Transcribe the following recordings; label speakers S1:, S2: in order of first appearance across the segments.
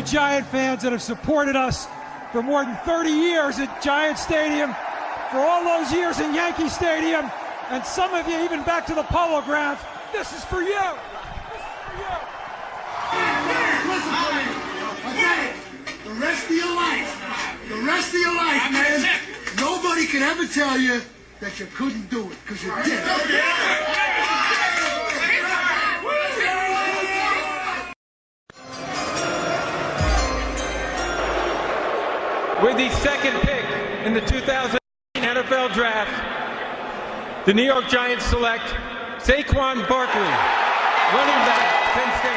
S1: Giant fans that have supported us for more than 30 years at Giant Stadium, for all those years in Yankee Stadium, and some of you even back to the Polo Grounds. This is for you. This is for you.
S2: Listen to me. Okay. The rest of your life, man, nobody can ever tell you that you couldn't do it, because you did.
S3: With the second pick in the 2018 NFL Draft, the New York Giants select Saquon Barkley, running back, Penn State.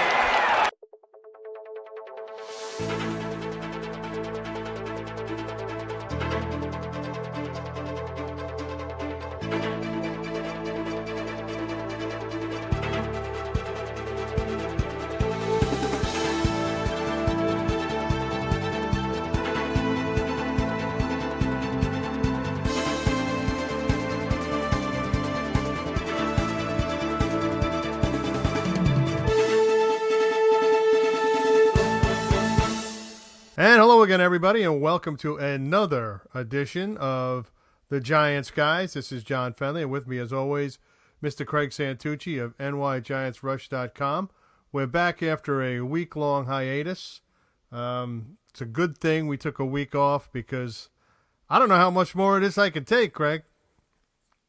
S4: And hello again, everybody, and welcome to another edition of the Giants Guys. This is John Fennelly, and with me, as always, Mr. Craig Santucci of NYGiantsRush.com. We're back after a week-long hiatus. It's a good thing we took a week off because I don't know how much more of this I can take, Craig.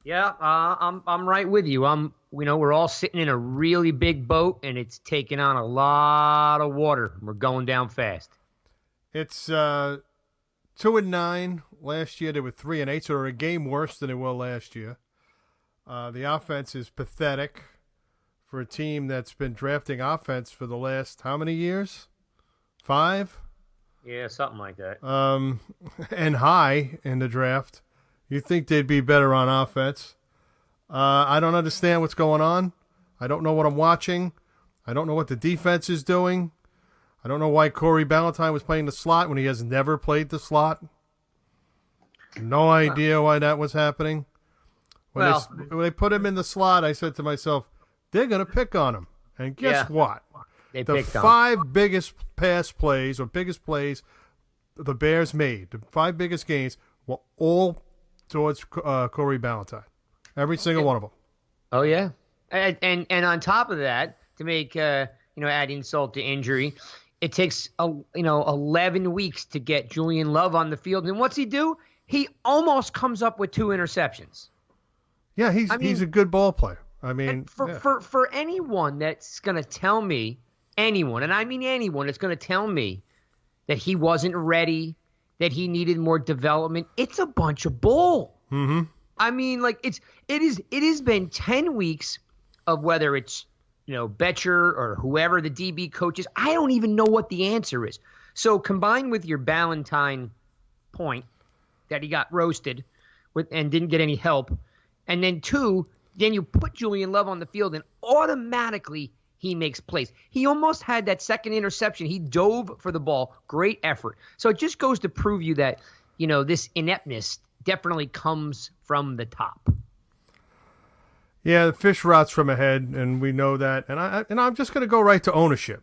S5: Yeah, I'm right with you. We're all sitting in a really big boat, and it's taking on a lot of water. We're going down fast.
S4: It's 2-9. Last year they were 3-8, so they're a game worse than they were last year. The offense is pathetic for a team that's been drafting offense for the last how many years? 5?
S5: Yeah, something like that.
S4: And high in the draft. You'd think they'd be better on offense. I don't understand what's going on. I don't know what I'm watching. I don't know what the defense is doing. I don't know why Corey Ballantyne was playing the slot when he has never played the slot. No idea why that was happening. When they put him in the slot, I said to myself, they're going to pick on him. And guess what?
S5: The
S4: 5 biggest pass plays or biggest plays the Bears made, the 5 biggest gains, were all towards Corey Ballantyne. Every single one of them.
S5: Oh, yeah. And on top of that, to make, add insult to injury, it takes 11 weeks to get Julian Love on the field. And what's he do? He almost comes up with 2 interceptions.
S4: Yeah, he's a good ball player. I mean,
S5: for anyone that's going to tell me, anyone, and I mean anyone that's going to tell me that he wasn't ready, that he needed more development, it's a bunch of bull.
S4: Mm-hmm.
S5: I mean, it has been 10 weeks of whether it's Betcher or whoever the DB coach is. I don't even know what the answer is. So combined with your Ballantyne point that he got roasted and didn't get any help, and then 2, then you put Julian Love on the field and automatically he makes plays. He almost had that second interception. He dove for the ball. Great effort. So it just goes to prove you that, this ineptness definitely comes from the top.
S4: Yeah, the fish rots from ahead, and we know that. And I'm just going to go right to ownership.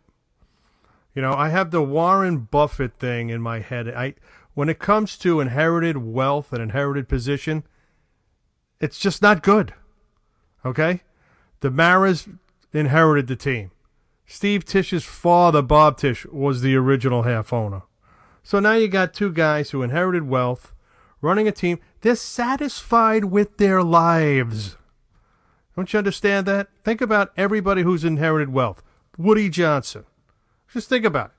S4: I have the Warren Buffett thing in my head. When it comes to inherited wealth and inherited position, it's just not good. Okay? The Maras inherited the team. Steve Tish's father, Bob Tish, was the original half owner. So now you got 2 guys who inherited wealth, running a team. They're satisfied with their lives. Don't you understand that? Think about everybody who's inherited wealth. Woody Johnson. Just think about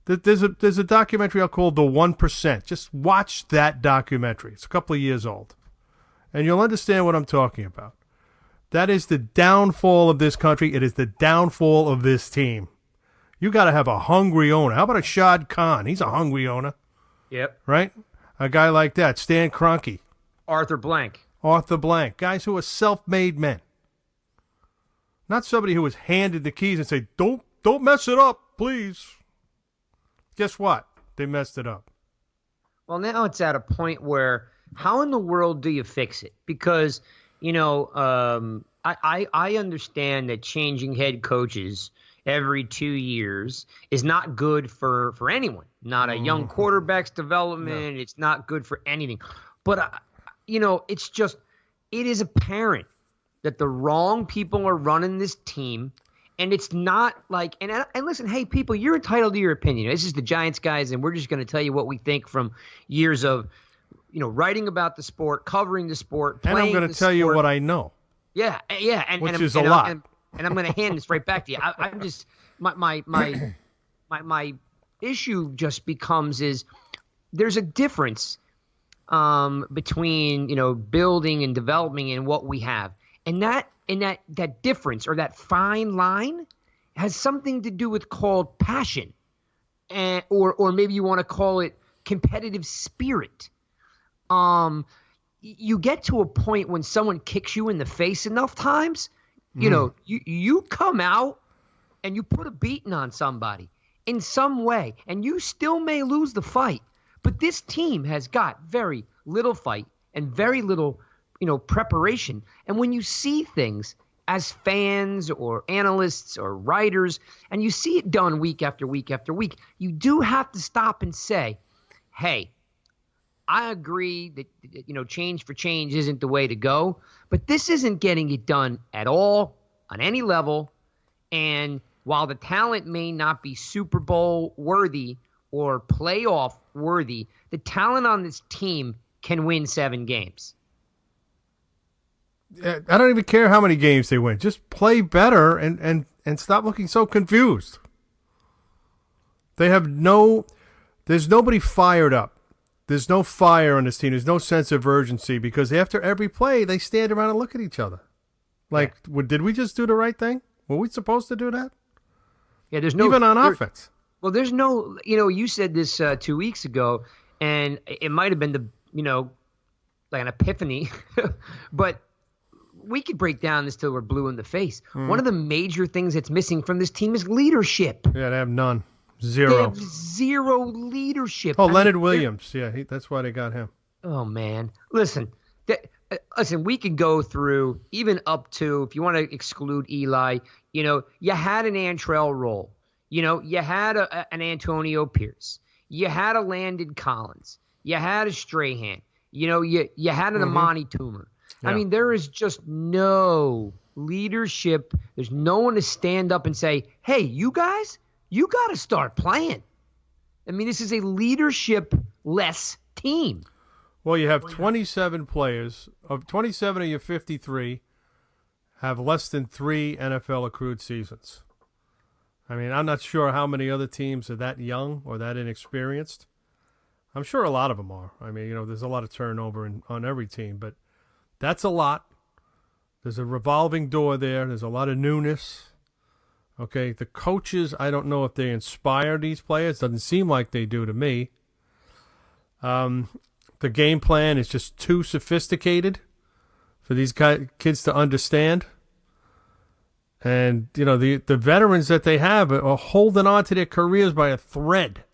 S4: it. There's a documentary out called The 1%. Just watch that documentary. It's a couple of years old. And you'll understand what I'm talking about. That is the downfall of this country. It is the downfall of this team. You got to have a hungry owner. How about a Shad Khan? He's a hungry owner.
S5: Yep.
S4: Right? A guy like that. Stan Kroenke.
S5: Arthur Blank.
S4: Guys who are self-made men. Not somebody who was handed the keys and say, don't mess it up, please. Guess what? They messed it up.
S5: Well, now it's at a point where how in the world do you fix it? Because, I understand that changing head coaches every 2 years is not good for anyone. Not a young quarterback's development. No. It's not good for anything. But, it is apparent that the wrong people are running this team. And it's not like – and listen, hey, people, you're entitled to your opinion. This is the Giants guys, and we're just going to tell you what we think from years of, writing about the sport, covering the sport, playing the sport.
S4: And I'm going to tell you what I know.
S5: Yeah.
S4: Which is a lot.
S5: And I'm going to hand this right back to you. I'm just – my issue just becomes is there's a difference between, building and developing and what we have. And that difference or that fine line has something to do with called passion, or maybe you want to call it competitive spirit. You get to a point when someone kicks you in the face enough times, you come out and you put a beating on somebody in some way, and you still may lose the fight. But this team has got very little fight and very little preparation. And when you see things as fans or analysts or writers, and you see it done week after week after week, you do have to stop and say, hey, I agree that, change for change isn't the way to go, but this isn't getting it done at all on any level. And while the talent may not be Super Bowl worthy or playoff worthy, the talent on this team can win 7 games.
S4: I don't even care how many games they win. Just play better and stop looking so confused. There's nobody fired up. There's no fire on this team. There's no sense of urgency because after every play, they stand around and look at each other. Did we just do the right thing? Were we supposed to do that?
S5: Yeah, there's no...
S4: Even on offense.
S5: Well, there's no... you said this 2 weeks ago, and it might have been like an epiphany, but... we could break down this till we're blue in the face. One of the major things that's missing from this team is leadership.
S4: Yeah, they have none. Zero.
S5: They have zero leadership.
S4: Leonard Williams. Yeah, that's why they got him.
S5: Oh, man. Listen, we could go through even up to, if you want to exclude Eli, you had an Antrell Roll. You had an Antonio Pierce. You had a Landon Collins. You had a Strahan. You had an Amani Toomer. Yeah. I mean, there is just no leadership. There's no one to stand up and say, hey, you guys, you got to start playing. I mean, this is a leadership-less team.
S4: Well, you have 27 players. Of 27 of your 53 have less than 3 NFL accrued seasons. I mean, I'm not sure how many other teams are that young or that inexperienced. I'm sure a lot of them are. I mean, there's a lot of turnover on every team, but that's a lot. There's a revolving door there. There's a lot of newness. Okay, the coaches, I don't know if they inspire these players. Doesn't seem like they do to me. The game plan is just too sophisticated for these kids to understand. And, the veterans that they have are holding on to their careers by a thread.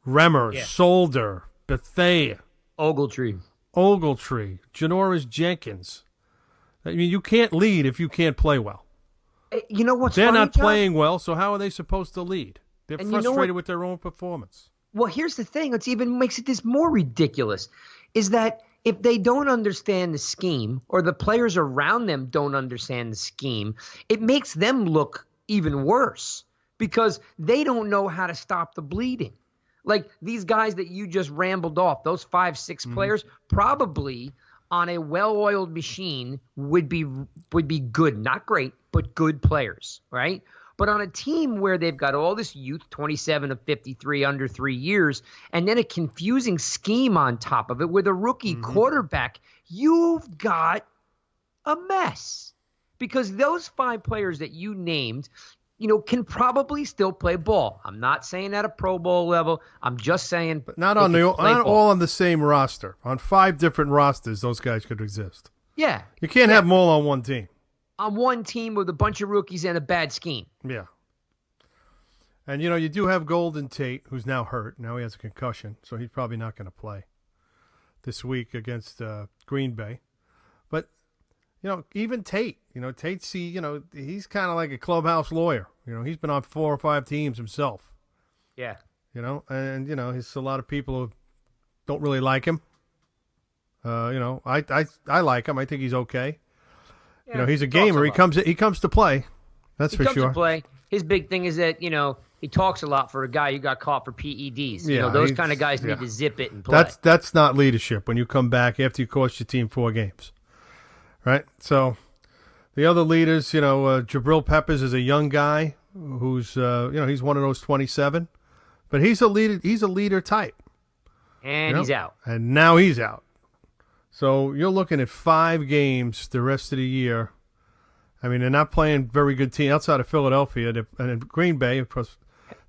S4: Remmer, Solder, Bethea.
S5: Ogletree,
S4: Janoris Jenkins. I mean, you can't lead if you can't play well.
S5: You know what's
S4: They're
S5: funny,
S4: not
S5: John?
S4: playing well, so how are they supposed to lead? They're
S5: And
S4: frustrated with their own performance.
S5: Well, here's the thing. It's even makes it this more ridiculous, is that if they don't understand the scheme or the players around them don't understand the scheme, it makes them look even worse because they don't know how to stop the bleeding. Like these guys that you just rambled off, those 5-6 players, probably on a well-oiled machine would be good, not great, but good players, right? But on a team where they've got all this youth, 27 of 53 under 3 years, and then a confusing scheme on top of it with a rookie quarterback, you've got a mess. Because those 5 players that you named, can probably still play ball. I'm not saying at a Pro Bowl level. I'm just saying,
S4: but not all on the same roster. On 5 different rosters, those guys could exist.
S5: Yeah,
S4: you can't have them all on one team.
S5: On one team with a bunch of rookies and a bad scheme.
S4: Yeah, and you do have Golden Tate, who's now hurt. Now he has a concussion, so he's probably not going to play this week against Green Bay. But even Tate. Tate's he's kind of like a clubhouse lawyer. He's been on 4 or 5 teams himself.
S5: Yeah.
S4: And he's a lot of people who don't really like him. I like him. I think he's okay.
S5: Yeah,
S4: he's a gamer. He comes to play. That's for sure.
S5: He comes to play. His big thing is that he talks a lot for a guy who got caught for PEDs.
S4: Yeah,
S5: those kind of guys need to zip it and play.
S4: That's not leadership when you come back after you cost your team 4 games, right? So the other leaders, Jabril Peppers is a young guy who's he's one of those 27, but he's a leader. He's a leader type.
S5: And he's out.
S4: And now he's out. So you're looking at 5 games the rest of the year. I mean, they're not playing very good team outside of Philadelphia and in Green Bay. Of course,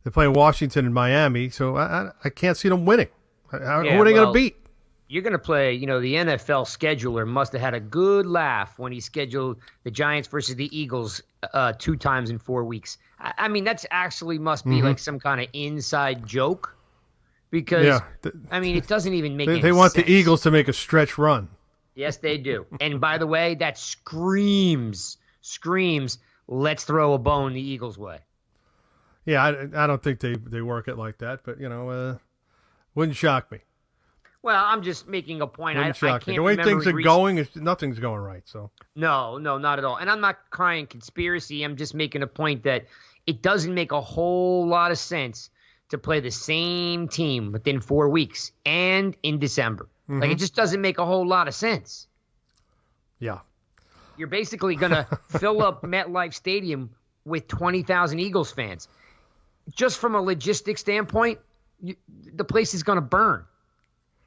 S4: they're playing Washington and Miami. So I can't see them winning. Who are they going to beat?
S5: You're going to play, the NFL scheduler must have had a good laugh when he scheduled the Giants versus the Eagles 2 times in 4 weeks. I mean, that's actually must be like some kind of inside joke. Because, it doesn't even make any sense.
S4: They want the Eagles to make a stretch run.
S5: Yes, they do. And by the way, that screams, let's throw a bone the Eagles' way.
S4: Yeah, I don't think they work it like that, but, wouldn't shock me.
S5: Well, I'm just making a point.
S4: Wouldn't shock me. The way things are going, nothing's going right. So
S5: No, not at all. And I'm not crying conspiracy. I'm just making a point that it doesn't make a whole lot of sense to play the same team within 4 weeks and in December.
S4: Mm-hmm.
S5: Like, it just doesn't make a whole lot of sense.
S4: Yeah.
S5: You're basically going to fill up MetLife Stadium with 20,000 Eagles fans. Just from a logistics standpoint, the place is going to burn.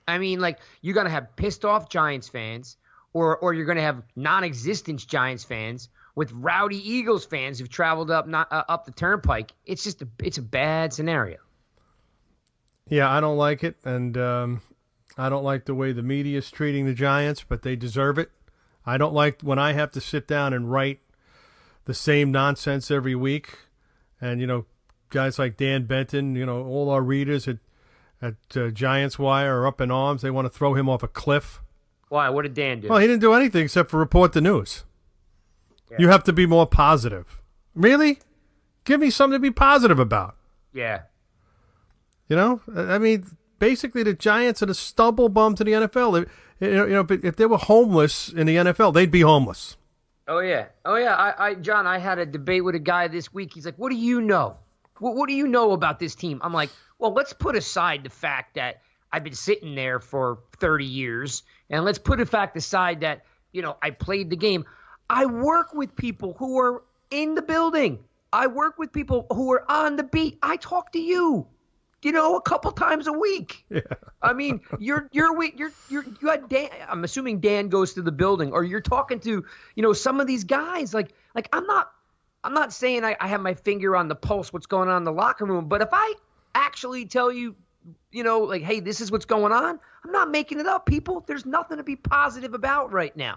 S5: I mean, like, you're going to have pissed off Giants fans or you're going to have non-existent Giants fans with rowdy Eagles fans who've traveled up the turnpike. It's a bad scenario.
S4: Yeah, I don't like it, and I don't like the way the media is treating the Giants, but they deserve it. I don't like when I have to sit down and write the same nonsense every week, and guys like Dan Benton, all our readers at Giants Wire are up in arms. They want to throw him off a cliff.
S5: Why? What did Dan do?
S4: Well, he didn't do anything except for report the news. Yeah. You have to be more positive. Really? Give me something to be positive about.
S5: Yeah.
S4: I mean, basically the Giants are the stubble bum to the NFL. If they were homeless in the NFL, they'd be homeless.
S5: Oh, yeah. John, I had a debate with a guy this week. He's like, what do you know? What do you know about this team? I'm like, well, let's put aside the fact that I've been sitting there for 30 years, and let's put the fact aside that, I played the game. I work with people who are in the building. I work with people who are on the beat. I talk to you, a couple times a week. Yeah. I mean, you had Dan. I'm assuming Dan goes to the building, or you're talking to, some of these guys. Like I'm not saying I have my finger on the pulse, what's going on in the locker room, but if I actually tell you, hey, this is what's going on, I'm not making it up, people. There's nothing to be positive about right now.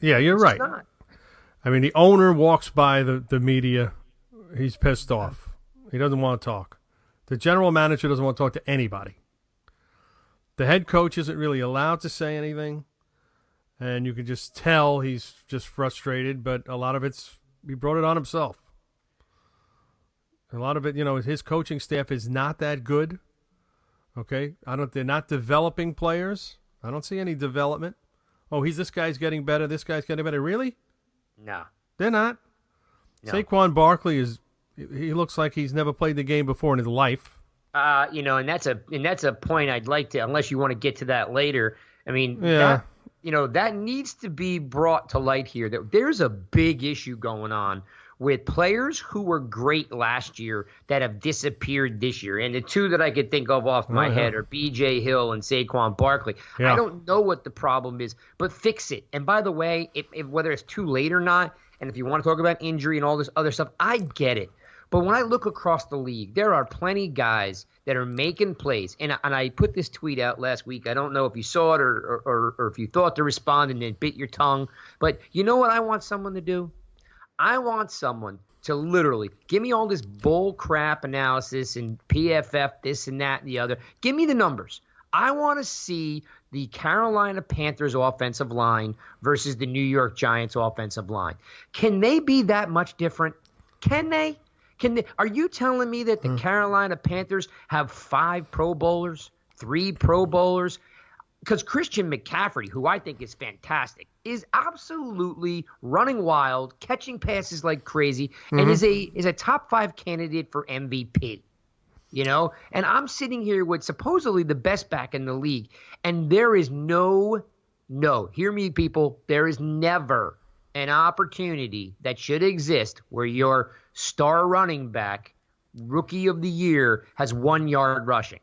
S4: Yeah, you're right.
S5: Not.
S4: I mean, the owner walks by the media. He's pissed off. He doesn't want to talk. The general manager doesn't want to talk to anybody. The head coach isn't really allowed to say anything. And you can just tell he's just frustrated, but a lot of he brought it on himself. A lot of it, his coaching staff is not that good. Okay? They're not developing players. I don't see any development. Oh, this guy's getting better. This guy's getting better. Really?
S5: No.
S4: They're not. No. Saquon Barkley he looks like he's never played the game before in his life.
S5: And that's a point I'd like to, unless you want to get to that later. I mean,
S4: yeah.
S5: That needs to be brought to light here. That there's a big issue going on with players who were great last year that have disappeared this year. And the two that I could think of off my head are B.J. Hill and Saquon Barkley. Yeah. I don't know what the problem is, but fix it. And by the way, if whether it's too late or not, and if you want to talk about injury and all this other stuff, I get it. But when I look across the league, there are plenty of guys that are making plays. And I put this tweet out last week. I don't know if you saw it or if you thought to respond and then bit your tongue. But you know what I want someone to do? I want someone to literally give me all this bull crap analysis and PFF, this and that and the other. Give me the numbers. I want to see the Carolina Panthers offensive line versus the New York Giants offensive line. Can they be that much different? Can they? Are you telling me that the Carolina Panthers have 5 Pro Bowlers, 3 Pro Bowlers? Because Christian McCaffrey, who I think is fantastic, is absolutely running wild, catching passes like crazy, and is a top 5 candidate for MVP. You know, and I'm sitting here with supposedly the best back in the league, and there is no, hear me, people, there is never an opportunity that should exist where your star running back, rookie of the year, has 1 yard rushing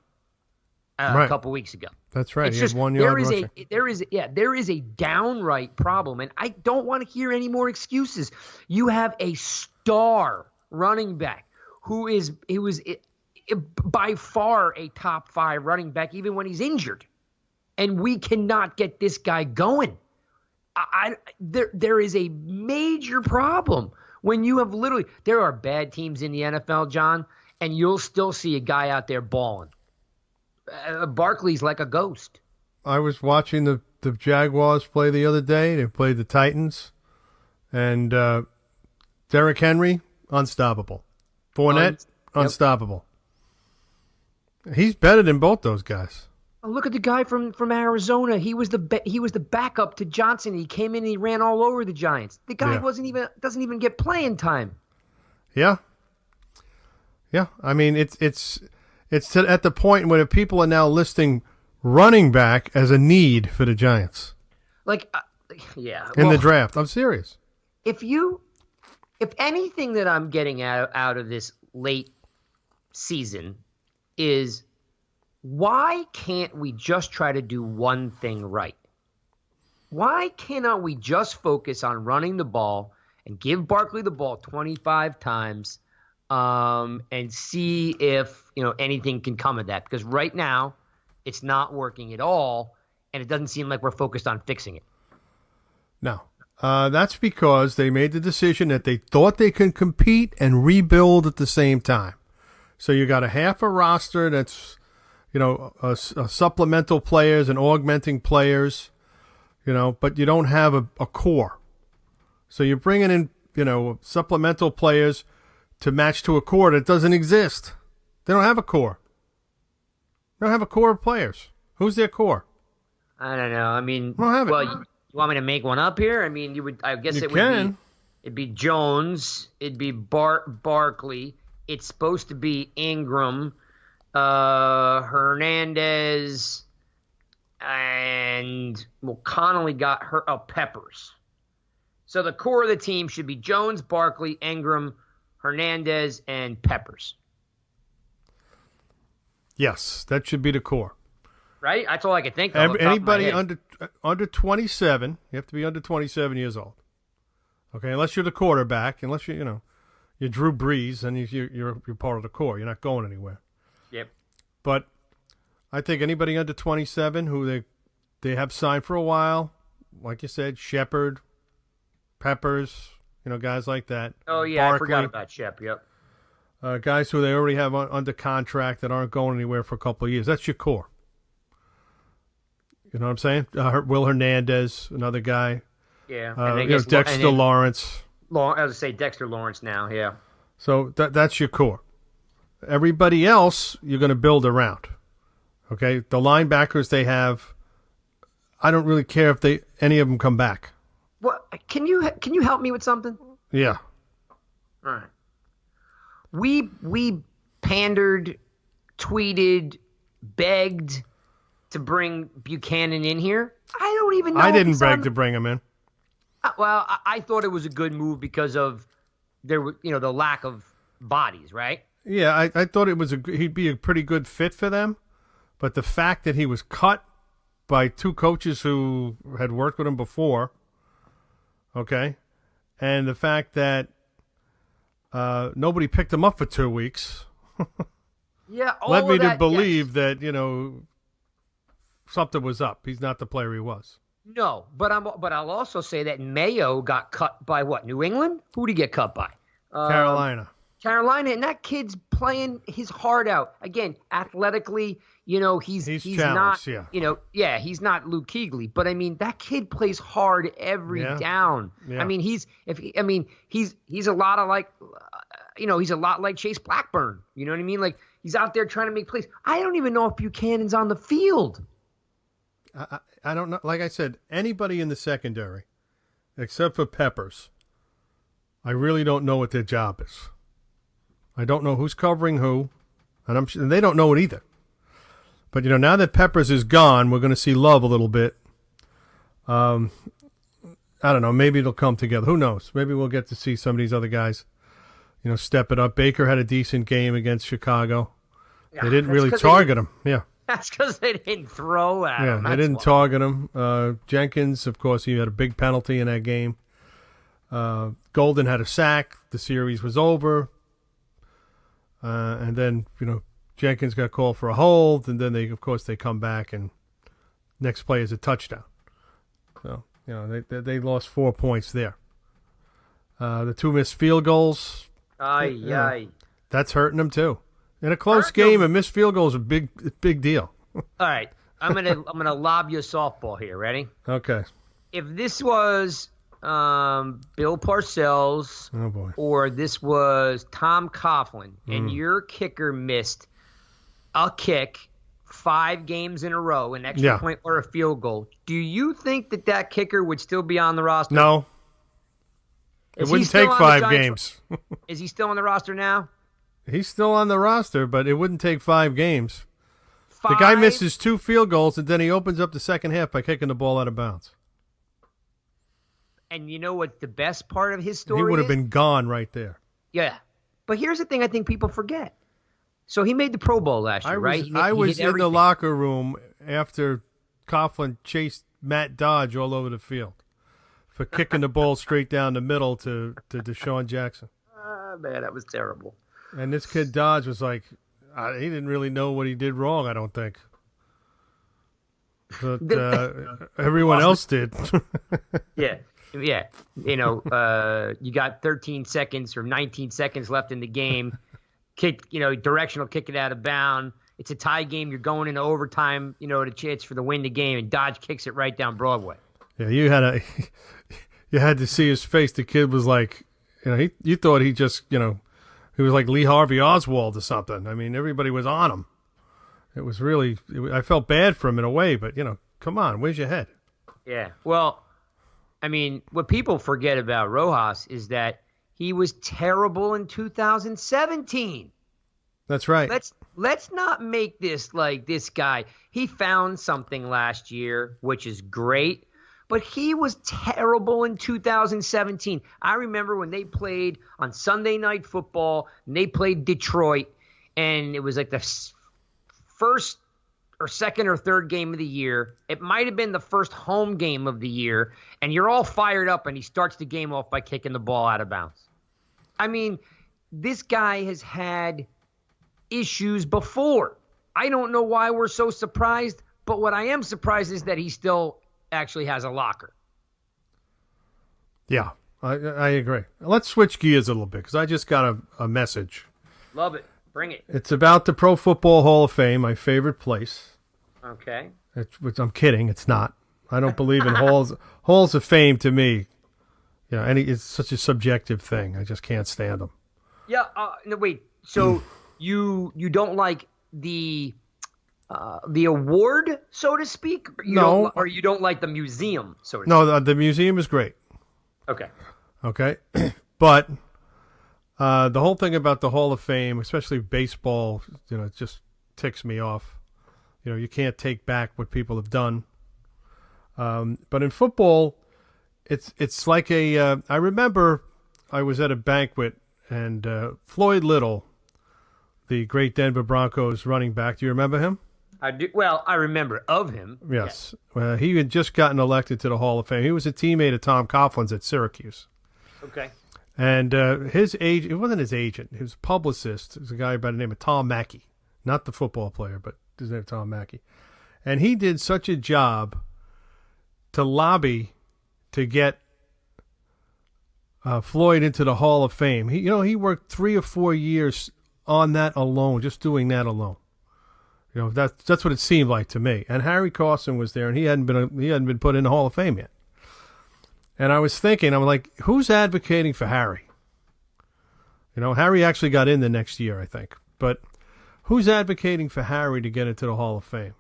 S5: a couple weeks ago.
S4: That's right.
S5: It's
S4: He
S5: just,
S4: had 1 yard rushing.
S5: There is a downright problem, and I don't want to hear any more excuses. You have a star running back who was by far a top 5 running back, even when he's injured. And we cannot get this guy going. There is a major problem when you have there are bad teams in the NFL, John, and you'll still see a guy out there balling. Barkley's like a ghost.
S4: I was watching the Jaguars play the other day. They played the Titans. And Derrick Henry, unstoppable. Fournette, unstoppable. He's better than both those guys.
S5: Oh, look at the guy from Arizona. He was the backup to Johnson. He came in and he ran all over the Giants. The guy doesn't even get playing time.
S4: Yeah. Yeah. I mean, it's at the point where people are now listing running back as a need for the Giants. In the draft. I'm serious.
S5: If anything that I'm getting out of this late season is, why can't we just try to do one thing right? Why cannot we just focus on running the ball and give Barkley the ball 25 times and see if anything can come of that? Because right now it's not working at all, and it doesn't seem like we're focused on fixing it.
S4: No. That's because they made the decision that they thought they could compete and rebuild at the same time. So you got a half a roster that's, supplemental players and augmenting players, but you don't have a core. So you're bringing in, supplemental players to match to a core that doesn't exist. They don't have a core. They don't have a core of players. Who's their core?
S5: I don't know. I mean,
S4: I don't have it.
S5: You want me to make one up here? I mean, it'd be Jones. It'd be Barkley. It's supposed to be Ingram, Hernandez, and Connolly got Peppers. So the core of the team should be Jones, Barkley, Ingram, Hernandez, and Peppers.
S4: Yes, that should be the core.
S5: Right? That's all I could think of.
S4: Anybody under 27, you have to be under 27 years old. Okay, unless you're the quarterback, unless you're Drew Brees, and you're part of the core. You're not going anywhere.
S5: Yep.
S4: But I think anybody under 27 who they have signed for a while, like you said, Shepard, Peppers, guys like that.
S5: Oh, yeah,
S4: Barkley,
S5: I forgot about Shep, yep.
S4: Guys who they already have under contract that aren't going anywhere for a couple of years. That's your core. You know what I'm saying? Will Hernandez, another guy.
S5: Yeah.
S4: Dexter Lawrence.
S5: I was going to say Dexter Lawrence now, yeah.
S4: So that's your core. Everybody else you're going to build around. Okay? The linebackers they have, I don't really care if any of them come back.
S5: Well, can you help me with something?
S4: Yeah.
S5: All right. We pandered, tweeted, begged to bring Buchanan in here. I don't even know.
S4: I didn't beg to bring him in.
S5: Well, I thought it was a good move because of the lack of bodies, right?
S4: Yeah, I thought he'd be a pretty good fit for them, but the fact that he was cut by 2 coaches who had worked with him before, okay, and the fact that nobody picked him up for 2 weeks, led me to believe that something was up. He's not the player he was.
S5: No, but I'll also say that Mayo got cut by what? New England? Who did he get cut by?
S4: Carolina.
S5: Carolina, and that kid's playing his heart out. Again, athletically, he's not,
S4: yeah.
S5: He's not Luke Kuechly, but I mean, that kid plays hard every down.
S4: Yeah.
S5: I mean, he's a lot of like, he's a lot like Chase Blackburn. You know what I mean? Like, he's out there trying to make plays. I don't even know if Buchanan's on the field.
S4: I don't know. Like I said, anybody in the secondary, except for Peppers, I really don't know what their job is. I don't know who's covering who, and they don't know it either. But, now that Peppers is gone, we're going to see Love a little bit. I don't know. Maybe it'll come together. Who knows? Maybe we'll get to see some of these other guys, step it up. Baker had a decent game against Chicago.
S5: Yeah,
S4: they didn't really target him. Yeah.
S5: That's because they didn't throw at him.
S4: Yeah, they didn't target him. Jenkins, of course, he had a big penalty in that game. Golden had a sack. The series was over. And then, Jenkins got called for a hold, and then they come back, and next play is a touchdown. So, they lost 4 points there. The 2 missed field goals. That's hurting them too. In a close game, a missed field goal is a big deal.
S5: All right, I'm gonna lob you a softball here. Ready?
S4: Okay.
S5: If this was Bill Parcells,
S4: oh boy,
S5: or this was Tom Coughlin, and your kicker missed a kick 5 games in a row, an extra point or a field goal, do you think that kicker would still be on the roster?
S4: No. It wouldn't take 5 games.
S5: Is he still on the roster now?
S4: He's still on the roster, but it wouldn't take 5 games. The guy misses 2 field goals, and then he opens up the second half by kicking the ball out of bounds.
S5: And you know what the best part of his story is?
S4: He would have been gone right there.
S5: Yeah. But here's the thing I think people forget. So he made the Pro Bowl last year, right?
S4: I was in the locker room after Coughlin chased Matt Dodge all over the field for kicking the ball straight down the middle to Deshaun Jackson.
S5: Man, that was terrible.
S4: And this kid Dodge was like, he didn't really know what he did wrong, I don't think. But everyone else did.
S5: Yeah. You got 13 seconds or 19 seconds left in the game. Directional kick it out of bounds. It's a tie game. You're going into overtime, to chance for the win the game, and Dodge kicks it right down Broadway.
S4: Yeah, you had to see his face. The kid was like, you thought he just, he was like Lee Harvey Oswald or something. I mean, everybody was on him. It was really, I felt bad for him in a way, but, come on, where's your head?
S5: Yeah, well, I mean, what people forget about Rojas is that he was terrible in 2017.
S4: That's right.
S5: Let's not make this like this guy. He found something last year, which is great, but he was terrible in 2017. I remember when they played on Sunday Night Football, and they played Detroit, and it was like the first or second or third game of the year. It might have been the first home game of the year, and you're all fired up, and he starts the game off by kicking the ball out of bounds. I mean, this guy has had issues before. I don't know why we're so surprised, but what I am surprised is that he still actually has a locker.
S4: Yeah, I agree. Let's switch gears a little bit because I just got a message.
S5: Love it. Bring it.
S4: It's about the Pro Football Hall of Fame, my favorite place.
S5: Okay.
S4: Which I'm kidding. It's not. I don't believe in halls of fame to me. It's such a subjective thing. I just can't stand them.
S5: Yeah. No, wait. So you don't like the award, so to speak? Or you don't like the museum, so to speak?
S4: No, the museum is great.
S5: Okay.
S4: But the whole thing about the Hall of Fame, especially baseball, it just ticks me off. You can't take back what people have done. But in football, it's like I remember I was at a banquet and Floyd Little, the great Denver Broncos running back. Do you remember him?
S5: I do. Well, I remember of him.
S4: Yes. Yeah. He had just gotten elected to the Hall of Fame. He was a teammate of Tom Coughlin's at Syracuse.
S5: Okay.
S4: And his agent, it wasn't his agent, his publicist was a guy by the name of Tom Mackey. Not the football player, but his name is Tom Mackey. And he did such a job to lobby to get Floyd into the Hall of Fame. He worked 3 or 4 years on that alone, just doing that alone. That's what it seemed like to me. And Harry Carson was there, and he hadn't been put in the Hall of Fame yet. And I was thinking, I'm like, who's advocating for Harry? Harry actually got in the next year, I think. But who's advocating for Harry to get into the Hall of Fame?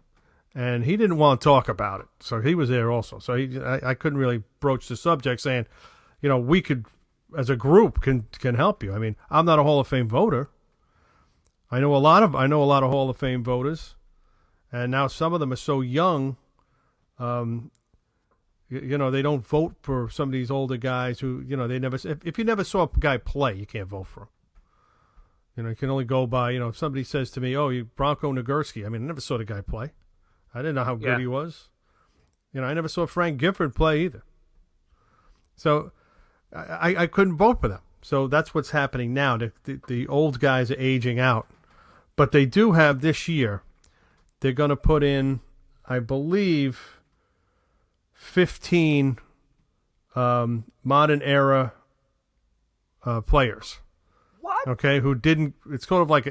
S4: And he didn't want to talk about it, so he was there also. So I couldn't really broach the subject, saying, we could, as a group, can help you. I mean, I'm not a Hall of Fame voter. I know a lot of Hall of Fame voters, and now some of them are so young. They don't vote for some of these older guys who, they never. If you never saw a guy play, you can't vote for him. You can only go by, if somebody says to me, "Oh, you Bronco Nagurski." I mean, I never saw the guy play. I didn't know how good he was. I never saw Frank Gifford play either. So I couldn't vote for them. So that's what's happening now. The old guys are aging out. But they do have this year, they're going to put in, I believe, 15 modern era players.
S5: What?
S4: Okay, who didn't, it's sort of like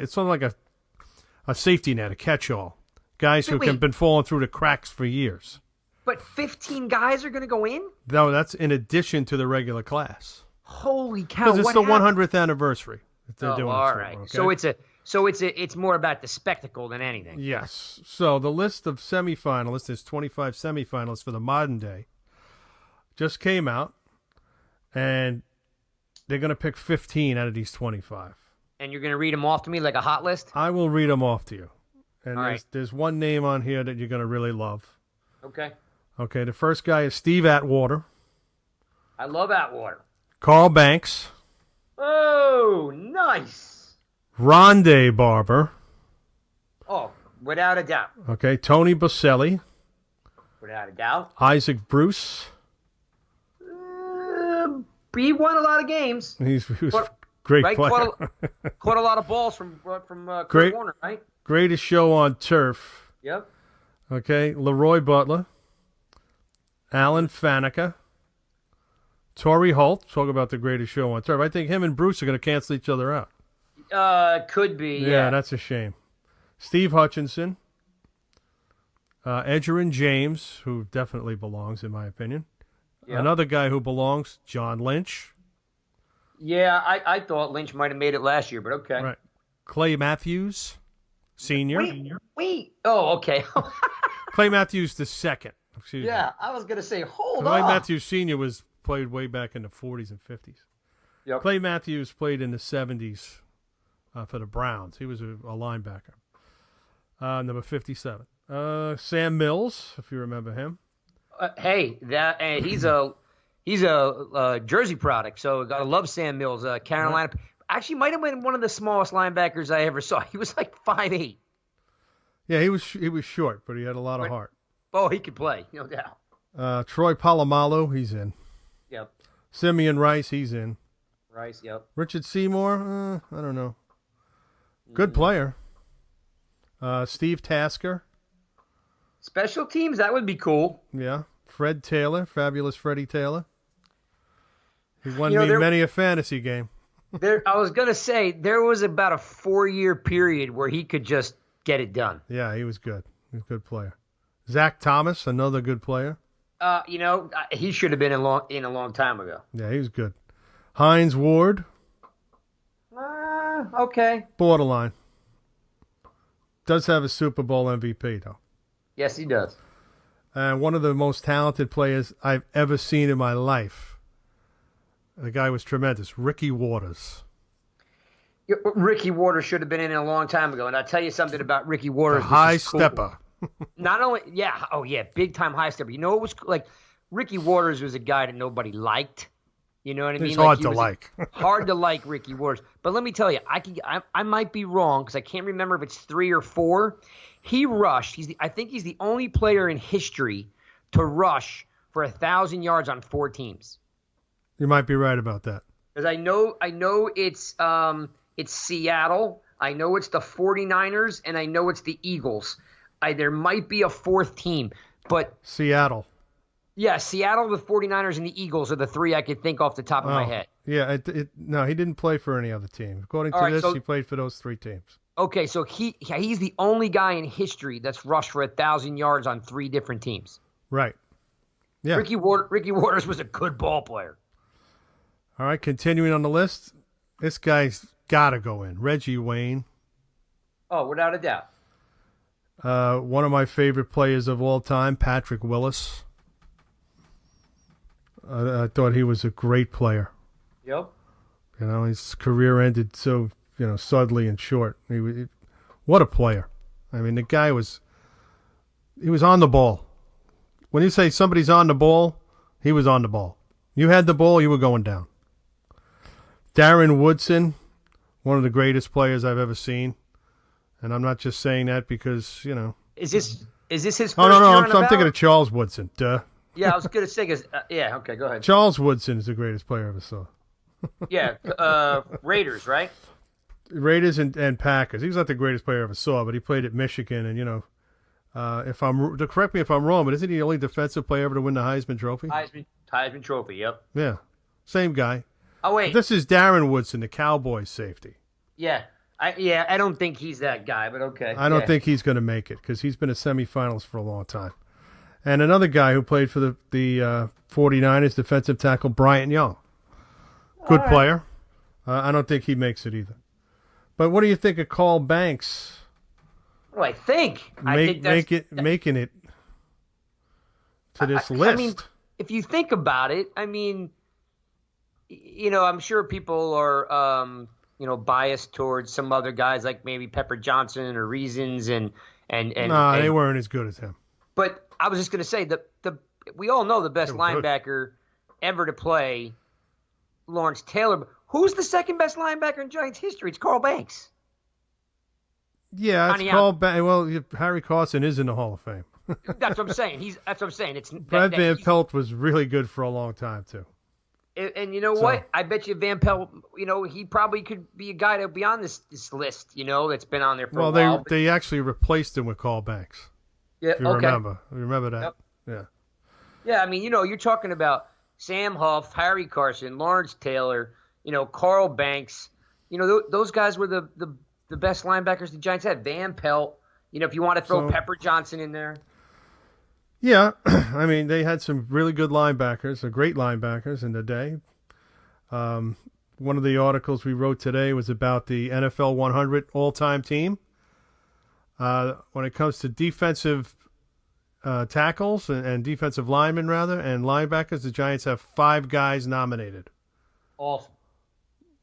S4: a safety net, a catch-all. Guys who have been falling through the cracks for years.
S5: But 15 guys are going to go in?
S4: No, that's in addition to the regular class.
S5: Holy cow!
S4: Because it's the 100th anniversary that they're doing.
S5: All
S4: it
S5: right.
S4: For, okay?
S5: So it's more about the spectacle than anything.
S4: Yes. So the list of semifinalists, there's 25 semifinalists for the modern day, just came out, and they're going to pick 15 out of these 25.
S5: And you're going to read them off to me like a hot list?
S4: I will read them off to you. And
S5: all right.
S4: There's one name on here that you're going to really love.
S5: Okay.
S4: Okay, the first guy is Steve Atwater.
S5: I love Atwater.
S4: Carl Banks.
S5: Oh, nice.
S4: Rondé Barber.
S5: Oh, without a doubt.
S4: Okay, Tony Boselli.
S5: Without a doubt.
S4: Isaac Bruce.
S5: He won a lot of games.
S4: He was a great player.
S5: Caught a lot of balls from Kurt
S4: Great.
S5: Warner, right?
S4: Greatest show on turf.
S5: Yep.
S4: Okay, Leroy Butler. Alan Faneca. Torrey Holt. Talk about the greatest show on turf. I think him and Bruce are going to cancel each other out.
S5: Could be,
S4: Yeah, that's a shame. Steve Hutchinson. Edgerrin James, who definitely belongs, in my opinion. Yep. Another guy who belongs, John Lynch.
S5: Yeah, I thought Lynch might have made it last year, but okay.
S4: Right. Clay Matthews, Sr.
S5: Wait. Oh, okay.
S4: Clay Matthews the second. Excuse me.
S5: I was going to say, hold
S4: Clay
S5: on.
S4: Matthews Sr. played way back in the 40s and 50s.
S5: Yep.
S4: Clay Matthews played in the 70s for the Browns. He was a linebacker. Number 57. Sam Mills, if you remember him.
S5: Hey, he's a Jersey product, so I love Sam Mills. Carolina, actually might have been one of the smallest linebackers I ever saw. He was like 5'8".
S4: Yeah, he was short, but he had a lot of heart.
S5: Oh, he could play, no doubt.
S4: Troy Polamalu, he's in.
S5: Yep.
S4: Simeon Rice, he's in.
S5: Rice, yep.
S4: Richard Seymour, I don't know. Good player. Steve Tasker.
S5: Special teams, that would be cool.
S4: Yeah. Fred Taylor, fabulous Freddie Taylor. He won me many a fantasy game.
S5: I was going to say, there was about a 4-year period where he could just get it done.
S4: Yeah, he was good. He was a good player. Zach Thomas, another good player.
S5: He should have been in a long time ago.
S4: Yeah, he was good. Hines Ward.
S5: Okay.
S4: Borderline. Does have a Super Bowl MVP, though.
S5: Yes, he does.
S4: And one of the most talented players I've ever seen in my life. The guy was tremendous. Ricky Waters.
S5: Ricky Waters should have been in a long time ago. And I'll tell you something about Ricky Waters.
S4: The high stepper.
S5: Not only, big time high stepper. You know, it was like Ricky Waters was a guy that nobody liked. You know what I mean?
S4: He's hard to like.
S5: Hard to like Ricky Waters. But let me tell you, I might be wrong because I can't remember if it's 3 or 4. He rushed. I think he's the only player in history to rush for 1,000 yards on 4 teams.
S4: You might be right about that.
S5: Because I know it's Seattle. I know it's the 49ers, and I know it's the Eagles. There might be a 4th team, but
S4: Seattle.
S5: Yeah, Seattle, the 49ers, and the Eagles are the three I could think off the top of my head.
S4: Yeah, no, he didn't play for any other team. According to this, he played for those 3 teams.
S5: Okay, so he's the only guy in history that's rushed for 1,000 yards on 3 different teams.
S4: Right. Yeah.
S5: Ricky Waters was a good ball player.
S4: All right, continuing on the list, this guy's got to go in. Reggie Wayne.
S5: Oh, without a doubt.
S4: One of my favorite players of all time, Patrick Willis. I thought he was a great player.
S5: Yep.
S4: You know, his career ended so, suddenly and short. What a player. I mean, the guy he was on the ball. When you say somebody's on the ball, he was on the ball. You had the ball, you were going down. Darren Woodson, one of the greatest players I've ever seen. And I'm not just saying that because,
S5: Is this his first
S4: Oh, no,
S5: year on
S4: I'm
S5: the
S4: thinking
S5: ballot?
S4: of Charles Woodson. Duh.
S5: Yeah, I was going to say, yeah, okay, go ahead.
S4: Charles Woodson is the greatest player I ever saw.
S5: Yeah, Raiders, right?
S4: Raiders and Packers. He was not the greatest player I ever saw, but he played at Michigan. And, correct me if I'm wrong, but isn't he the only defensive player ever to win the Heisman Trophy?
S5: Heisman Trophy, yep.
S4: Yeah. Same guy.
S5: Oh, wait.
S4: This is Darren Woodson, the Cowboys safety.
S5: Yeah. I don't think he's that guy, but okay.
S4: I don't think he's going to make it because he's been in semifinals for a long time. And another guy who played for the 49ers, defensive tackle, Bryant Young. Good player. I don't think he makes it either. But what do you think of Carl Banks?
S5: What do I think?
S4: Making it to this list.
S5: I mean, if you think about it, I mean, I'm sure people are, biased towards some other guys like maybe Pepper Johnson or Reasons and
S4: they weren't as good as him.
S5: But I was just going to say we all know the best linebacker ever to play, Lawrence Taylor. Who's the second best linebacker in Giants history? It's Carl Banks.
S4: Yeah, it's Carl Banks. Well, Harry Carson is in the Hall of Fame.
S5: That's what I'm saying. That's what I'm saying. It's
S4: Brad Van Pelt was really good for a long time too.
S5: And you know what? I bet you Van Pelt, he probably could be a guy to be on this list, that's been on there for a while.
S4: Well, they actually replaced him with Carl Banks.
S5: Yeah,
S4: if you remember that.
S5: Yep.
S4: Yeah.
S5: Yeah, I mean, you're talking about Sam Huff, Harry Carson, Lawrence Taylor, Carl Banks. Those guys were the best linebackers the Giants had. Van Pelt, if you want to throw Pepper Johnson in there.
S4: Yeah, I mean, they had some really good linebackers, great linebackers in the day. One of the articles we wrote today was about the NFL 100 all-time team. When it comes to defensive tackles and defensive linemen, rather, and linebackers, the Giants have 5 guys nominated.
S5: Awesome.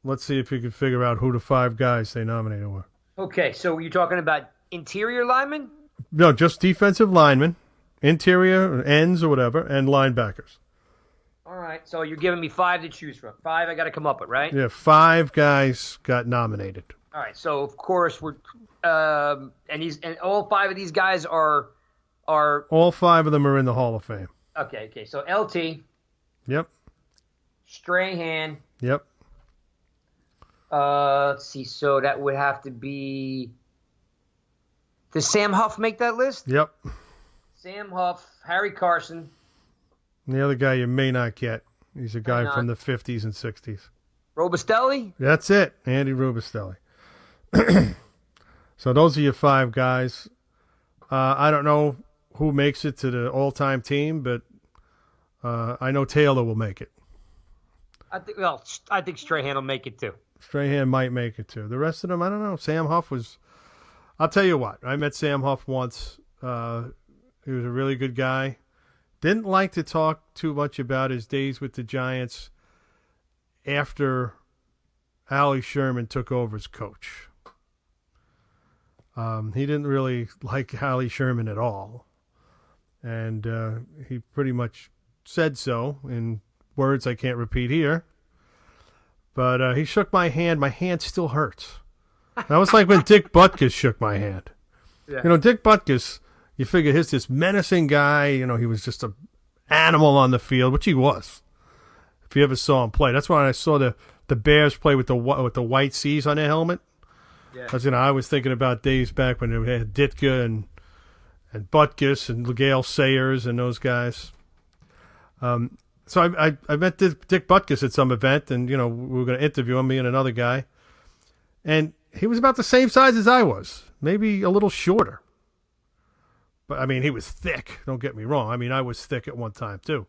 S4: Let's see if you can figure out who the 5 guys they nominated were.
S5: Okay, so you're talking about interior linemen?
S4: No, just defensive linemen, interior ends or whatever, and linebackers.
S5: All right, so you're giving me 5 to choose from. 5 I got to come up with, right?
S4: Yeah, 5 guys got nominated.
S5: All right, so of course we're and all 5 of these guys are
S4: all 5 of them are in the Hall of Fame.
S5: Okay. So LT.
S4: Yep.
S5: Strahan.
S4: Yep.
S5: Let's see. So that would have to be. Does Sam Huff make that list?
S4: Yep.
S5: Sam Huff, Harry Carson.
S4: And the other guy you may not get. He's a guy from the 50s and 60s.
S5: Robustelli?
S4: That's it. Andy Robustelli. So those are your 5 guys. I don't know who makes it to the all-time team, but I know Taylor will make it.
S5: I think Strahan will make it too.
S4: Strahan might make it too. The rest of them, I don't know. Sam Huff was. I'll tell you what. I met Sam Huff once. He was a really good guy. Didn't like to talk too much about his days with the Giants after Allie Sherman took over as coach. He didn't really like Allie Sherman at all. And he pretty much said so in words I can't repeat here. But he shook my hand. My hand still hurts. That was like when Dick Butkus shook my hand. Yeah. Dick Butkus, you figure he's this menacing guy. He was just an animal on the field, which he was. If you ever saw him play. That's when I saw the Bears play with the white C's on their helmet. Yeah. I was thinking about days back when they had Ditka and Butkus and Gale Sayers and those guys. So I met Dick Butkus at some event, and we were going to interview him, me and another guy, and he was about the same size as I was, maybe a little shorter. But I mean, he was thick. Don't get me wrong. I mean, I was thick at one time too.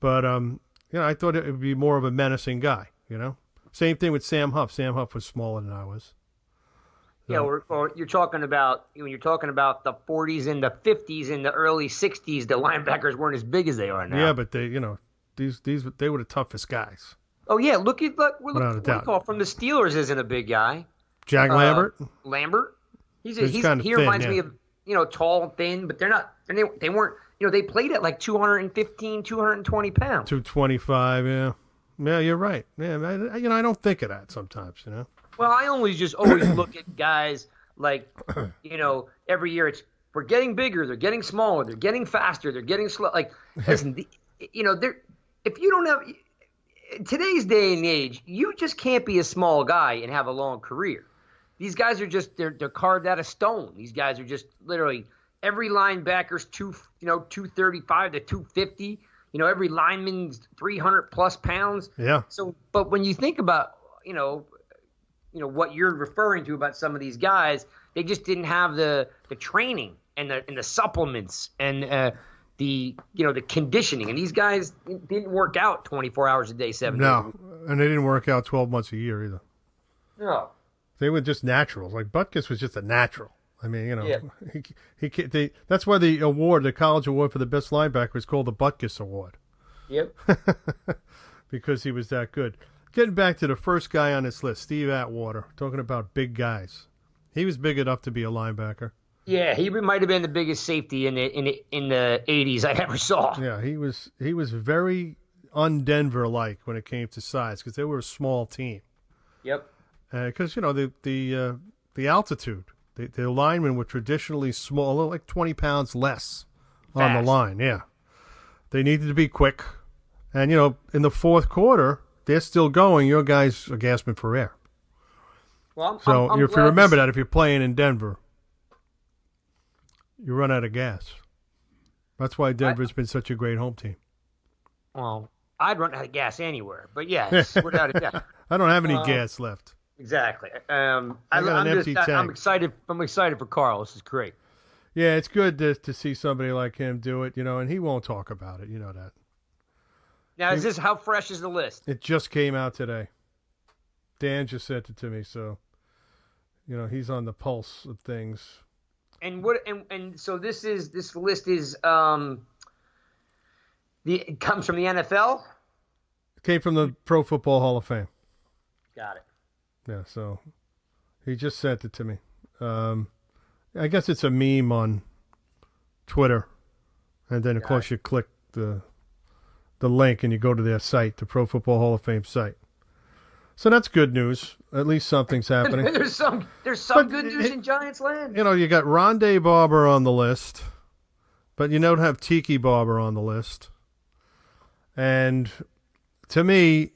S4: But I thought it would be more of a menacing guy. Same thing with Sam Huff. Sam Huff was smaller than I was.
S5: Yeah, or you're talking about when you're talking about the 40s and the 50s and the early 60s, the linebackers weren't as big as they are now.
S4: Yeah, but they they were the toughest guys.
S5: Oh yeah, look
S4: Without a doubt.
S5: from the Steelers isn't a big guy.
S4: Jack Lambert.
S5: Lambert. He
S4: kind of thin,
S5: reminds me of tall and thin, but they're not. And they weren't. They played at like 215, 220 pounds.
S4: 225. Yeah. Yeah, you're right. Yeah, I don't think of that sometimes.
S5: Well, I always look at guys like, every year we're getting bigger, they're getting smaller, they're getting faster, they're getting slow. Like, listen, if you don't have today's day and age, you just can't be a small guy and have a long career. These guys are just they're carved out of stone. These guys are just literally every linebacker's 235 to 250. Every lineman's 300 plus pounds.
S4: Yeah.
S5: So, but when you think about what you're referring to about some of these guys, they just didn't have the training and the supplements and the conditioning. And these guys didn't work out 24 hours a day, 7 days a week.
S4: No, and they didn't work out 12 months a year either.
S5: No.
S4: They were just naturals. Like Butkus was just a natural. I mean,
S5: Yeah.
S4: That's why the college award for the best linebacker is called the Butkus Award.
S5: Yep.
S4: Because he was that good. Getting back to the first guy on this list, Steve Atwater, talking about big guys. He was big enough to be a linebacker.
S5: Yeah, he might have been the biggest safety in the 80s I ever saw.
S4: Yeah, he was very un-Denver-like when it came to size because they were a small team.
S5: Yep.
S4: Because the altitude. The linemen were traditionally small, like 20 pounds less on the line. Yeah, they needed to be quick, and in the fourth quarter, they're still going. Your guys are gasping for air.
S5: Well,
S4: if you remember that, if you're playing in Denver, you run out of gas. That's why Denver's been such a great home team.
S5: Well, I'd run out of gas anywhere, but yes, without a doubt.
S4: I don't have any gas left.
S5: Exactly.
S4: got an empty tank.
S5: I'm excited. I'm excited for Carl. This is great.
S4: Yeah, it's good to see somebody like him do it, and he won't talk about it. You know that.
S5: Now, how fresh is the list?
S4: It just came out today. Dan just sent it to me, so he's on the pulse of things.
S5: And so this list is it comes from the NFL.
S4: It came from the Pro Football Hall of Fame.
S5: Got it.
S4: Yeah, so he just sent it to me. I guess it's a meme on Twitter, and then of course you click the link and you go to their site, the Pro Football Hall of Fame site. So that's good news. At least something's happening.
S5: there's some good news in Giants land.
S4: You got Rondé Barber on the list, but you don't have Tiki Barber on the list. And to me,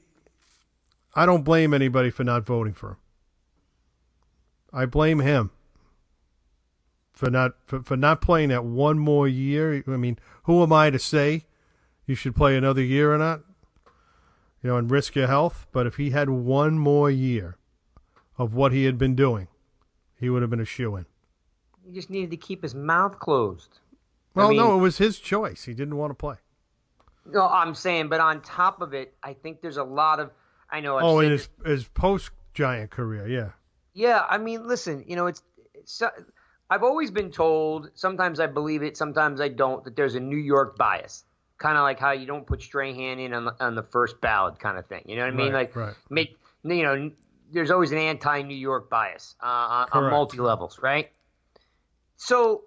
S4: I don't blame anybody for not voting for him. I blame him for not playing that one more year. I mean, who am I to say you should play another year or not? And risk your health. But if he had one more year of what he had been doing, he would have been a shoo-in.
S5: He just needed to keep his mouth closed.
S4: Well, no, it was his choice. He didn't want to play.
S5: No, I'm saying, but on top of it, I think there's a lot of. I know.
S4: In his post-Giant career, yeah.
S5: Yeah, I mean, listen, I've always been told, sometimes I believe it, sometimes I don't, that there's a New York bias. Kind of like how you don't put Strahan in on the first ballot kind of thing. You know what I mean?
S4: Right.
S5: There's always an anti-New York bias on multi-levels, right? So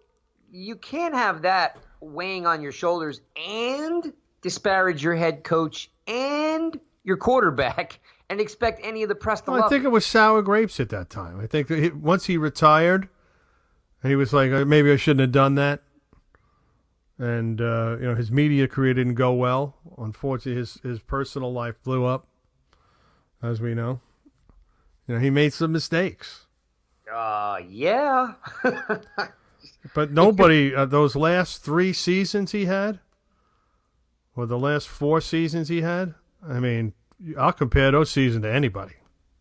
S5: you can't have that weighing on your shoulders and disparage your head coach and your quarterback and expect any of the press to love
S4: I think it was sour grapes at that time. I think that once he retired, he was like, maybe I shouldn't have done that. And, his media career didn't go well. Unfortunately, his personal life blew up, as we know. He made some mistakes.
S5: Yeah.
S4: But nobody, those last 3 seasons he had, or the last 4 seasons he had, I mean, I'll compare those seasons to anybody.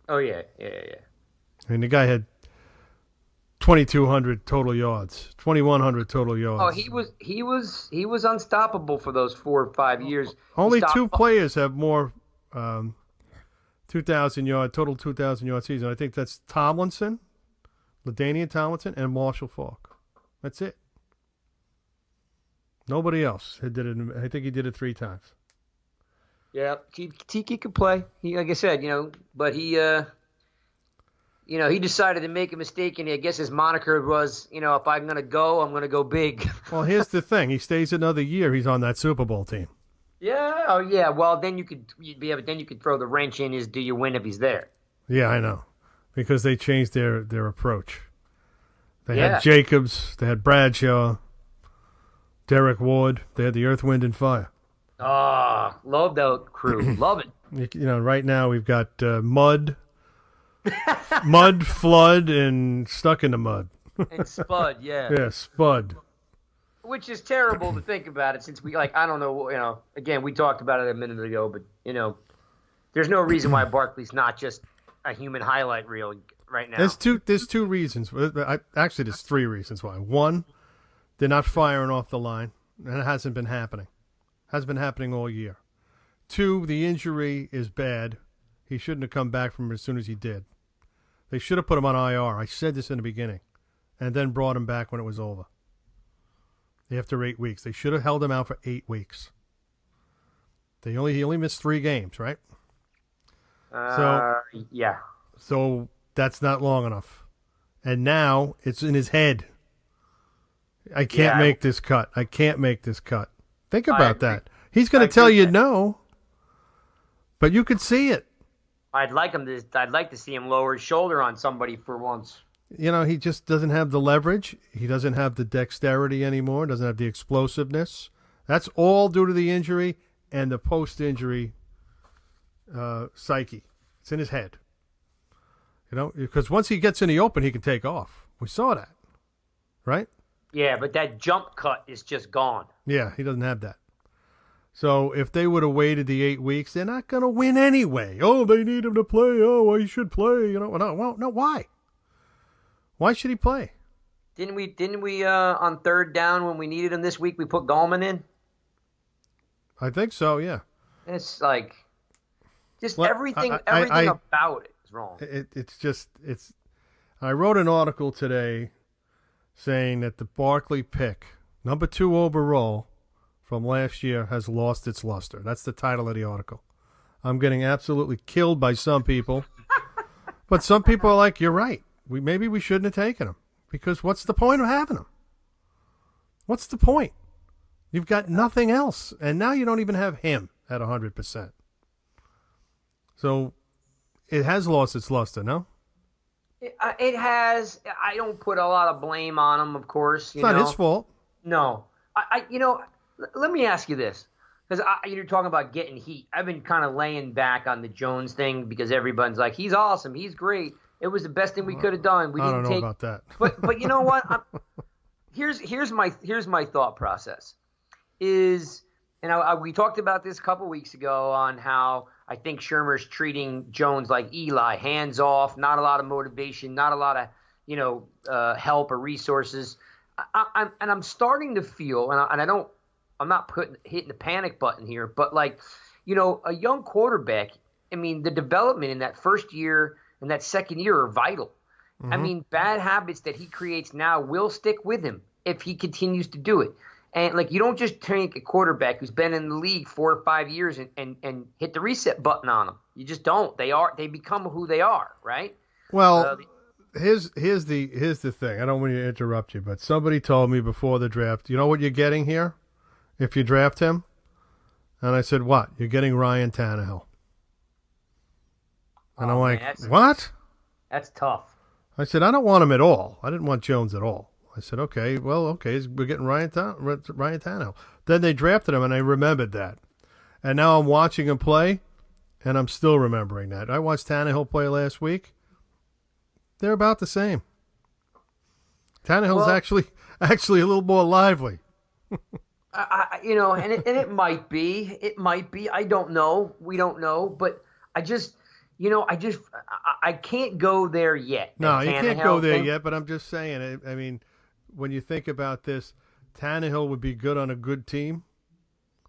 S5: Oh, yeah.
S4: I mean, the guy had 2,200 total yards, 2,100 total yards.
S5: Oh, he was unstoppable for those 4 or 5 years.
S4: Only 2 players have more 2,000 yard total 2,000 yard season. I think that's Tomlinson, LaDainian Tomlinson, and Marshall Faulk. That's it. Nobody else did it. I think he did it 3 times.
S5: Yeah, Tiki could play. He, like I said, but he, he decided to make a mistake, and I guess his moniker was, if I'm gonna go, I'm gonna go big.
S4: Well, here's the thing: he stays another year, he's on that Super Bowl team.
S5: Yeah. Oh, yeah. Well, then you could throw the wrench in. Is do you win if he's there?
S4: Yeah, I know, because they changed their approach. They had Jacobs, they had Bradshaw, Derek Ward, they had the Earth, Wind, and Fire.
S5: Oh, love that crew. Love it.
S4: Right now we've got mud, flood, and stuck in the mud.
S5: And Spud, yeah.
S4: Yeah, Spud.
S5: Which is terrible to think about it, since we I don't know, again, we talked about it a minute ago, but there's no reason why Barkley's not just a human highlight reel right now.
S4: There's two reasons. Actually, there's 3 reasons why. One, they're not firing off the line, and it hasn't been happening. Has been happening all year. 2, the injury is bad. He shouldn't have come back from it as soon as he did. They should have put him on IR. I said this in the beginning, and then brought him back when it was over. After 8 weeks, they should have held him out for 8 weeks. He only missed 3 games, right?
S5: Yeah.
S4: So that's not long enough, and now it's in his head. I can't make this cut. I can't make this cut. Think about that. He's going to tell you no, but you could see it.
S5: I'd like to see him lower his shoulder on somebody for once.
S4: He just doesn't have the leverage. He doesn't have the dexterity anymore. Doesn't have the explosiveness. That's all due to the injury and the post-injury psyche. It's in his head. Because once he gets in the open, he can take off. We saw that, right?
S5: Yeah, but that jump cut is just gone.
S4: Yeah, he doesn't have that. So if they would have waited the 8 weeks, they're not going to win anyway. Oh, they need him to play. Oh, well, he should play. No, why? Why should he play?
S5: Didn't we on 3rd down when we needed him this week, we put Gallman in?
S4: I think so, yeah.
S5: It's everything about it is wrong.
S4: I wrote an article today saying that the Barkley pick, number 2 overall from last year, has lost its luster. That's the title of the article. I'm getting absolutely killed by some people. But some people are like, you're right. Maybe we shouldn't have taken him. Because what's the point of having him? What's the point? You've got nothing else. And now you don't even have him at 100%. So it has lost its luster, no?
S5: It has. I don't put a lot of blame on him, of course.
S4: It's not his fault.
S5: No. Let me ask you this. Because you're talking about getting heat. I've been kind of laying back on the Jones thing because everyone's like, he's awesome. He's great. It was the best thing we could have done.
S4: I don't know about that.
S5: But you know what? Here's my thought process. We talked about this a couple weeks ago on how I think Shermer's treating Jones like Eli, hands off, not a lot of motivation, not a lot of help or resources. I'm starting to feel, I'm not hitting the panic button here, but a young quarterback. I mean, the development in that first year and that second year are vital. Mm-hmm. I mean, bad habits that he creates now will stick with him if he continues to do it. And you don't just take a quarterback who's been in the league 4 or 5 years and hit the reset button on them. You just don't. They become who they are, right?
S4: Well, here's the thing. I don't want to interrupt you, but somebody told me before the draft, you know what you're getting here if you draft him? And I said, what? You're getting Ryan Tannehill. And I'm like, what?
S5: That's tough.
S4: I said, I don't want him at all. I didn't want Jones at all. I said, okay, we're getting Ryan Tannehill. Then they drafted him, and I remembered that. And now I'm watching him play, and I'm still remembering that. I watched Tannehill play last week. They're about the same. Tannehill's actually a little more lively.
S5: And it might be. It might be. I don't know. We don't know. But I just, I can't go there yet.
S4: No,
S5: The
S4: you can't
S5: Tannehill
S4: go there
S5: thing.
S4: yet, but I'm just saying, I mean, when you think about this, Tannehill would be good on a good team.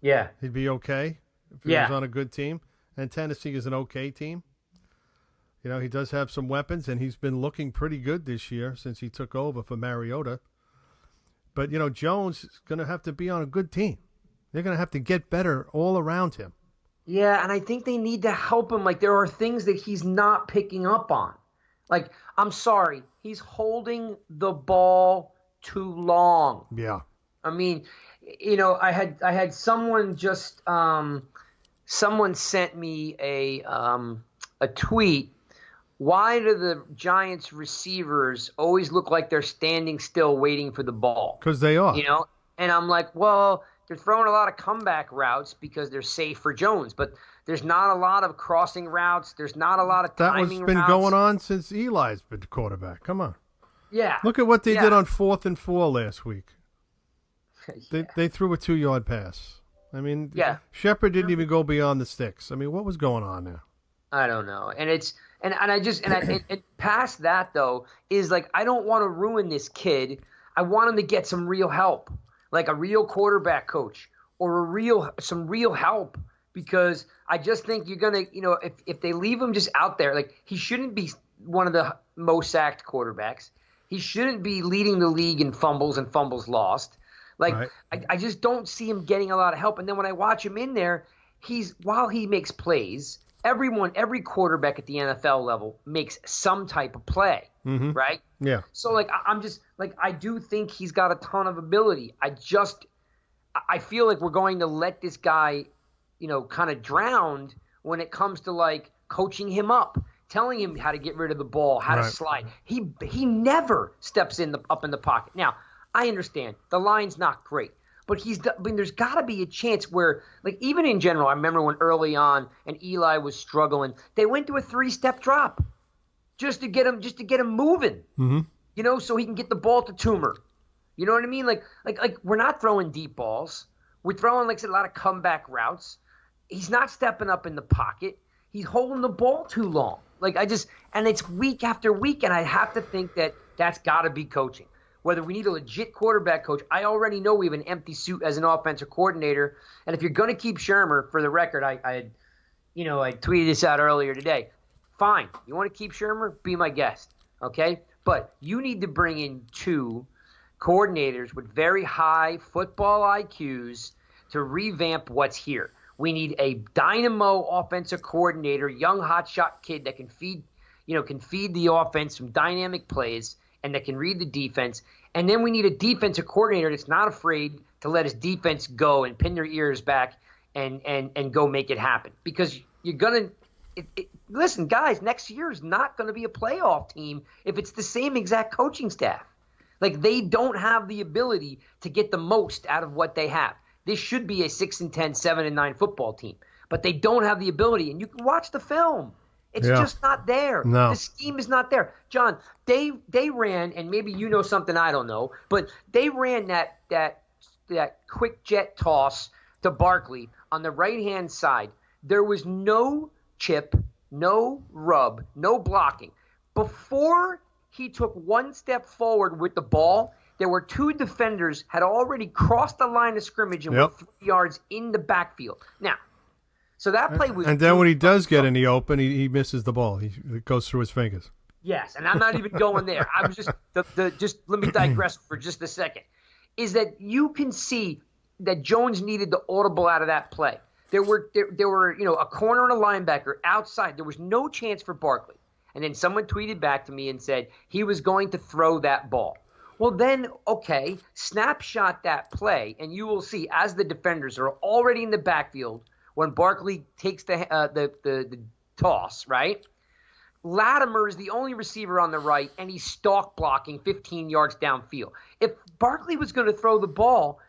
S5: Yeah.
S4: He'd be okay if he was on a good team. And Tennessee is an okay team. He does have some weapons, and he's been looking pretty good this year since he took over for Mariota. But, Jones is going to have to be on a good team. They're going to have to get better all around him.
S5: Yeah, and I think they need to help him. Like, there are things that he's not picking up on. Like, I'm sorry, he's holding the ball too long.
S4: Yeah.
S5: I mean, I had someone just someone sent me a tweet. Why do the Giants receivers always look like they're standing still waiting for the ball?
S4: Because they are.
S5: And I'm like, well, they're throwing a lot of comeback routes because they're safe for Jones, but there's not a lot of crossing routes. There's not a lot of timing
S4: That was been going on since Eli's been quarterback. Come on.
S5: Yeah.
S4: Look at what they did on 4th and 4 last week.
S5: Yeah.
S4: They threw a 2-yard pass. I mean,
S5: Yeah.
S4: Shepard didn't even go beyond the sticks. I mean, what was going on there?
S5: I don't know. And it's and past that though is like I don't want to ruin this kid. I want him to get some real help, like a real quarterback coach or some real help, because I just think you're gonna if they leave him just out there, like he shouldn't be one of the most sacked quarterbacks. He shouldn't be leading the league in fumbles and fumbles lost. Like right. I just don't see him getting a lot of help. And then when I watch him in there, while he makes plays. Every quarterback at the NFL level makes some type of play, right?
S4: Yeah.
S5: So I'm just I do think he's got a ton of ability. I feel like we're going to let this guy, kind of drown when it comes to coaching him up, telling him how to get rid of the ball, how to slide. He never steps up in the pocket. Now I understand the line's not great. But there's got to be a chance where, even in general, I remember when early on and Eli was struggling, they went to a 3-step drop just to get him moving, so he can get the ball to Toomer. You know what I mean? Like we're not throwing deep balls. We're throwing a lot of comeback routes. He's not stepping up in the pocket. He's holding the ball too long. And it's week after week, and I have to think that's got to be coaching. Whether we need a legit quarterback coach, I already know we have an empty suit as an offensive coordinator. And if you're going to keep Shermer, for the record, I tweeted this out earlier today. Fine. You want to keep Shermer? Be my guest. Okay? But you need to bring in 2 coordinators with very high football IQs to revamp what's here. We need a dynamo offensive coordinator, young hotshot kid that can feed the offense some dynamic plays and that can read the defense. And then we need a defensive coordinator that's not afraid to let his defense go and pin their ears back and go make it happen. Because you're going to listen, guys, next year is not going to be a playoff team if it's the same exact coaching staff. They don't have the ability to get the most out of what they have. This should be a 6-10, 7-9 football team. But they don't have the ability. And you can watch the film. It's just not there.
S4: No.
S5: The scheme is not there. John, they ran, and maybe you know something I don't know, but they ran that quick jet toss to Barkley on the right-hand side. There was no chip, no rub, no blocking. Before he took one step forward with the ball, there were 2 defenders had already crossed the line of scrimmage and were 3 yards in the backfield. Now, so that play was.
S4: And then when he does get in the open, he misses the ball. It goes through his fingers.
S5: Yes, and I'm not even going there. I was just let me digress for just a second. Is that you can see that Jones needed the audible out of that play. There were a corner and a linebacker outside. There was no chance for Barkley. And then someone tweeted back to me and said he was going to throw that ball. Well, then, okay, snapshot that play, and you will see as the defenders are already in the backfield when Barkley takes the toss, right? Latimer is the only receiver on the right, and he's stalk blocking 15 yards downfield. If Barkley was going to throw the ball,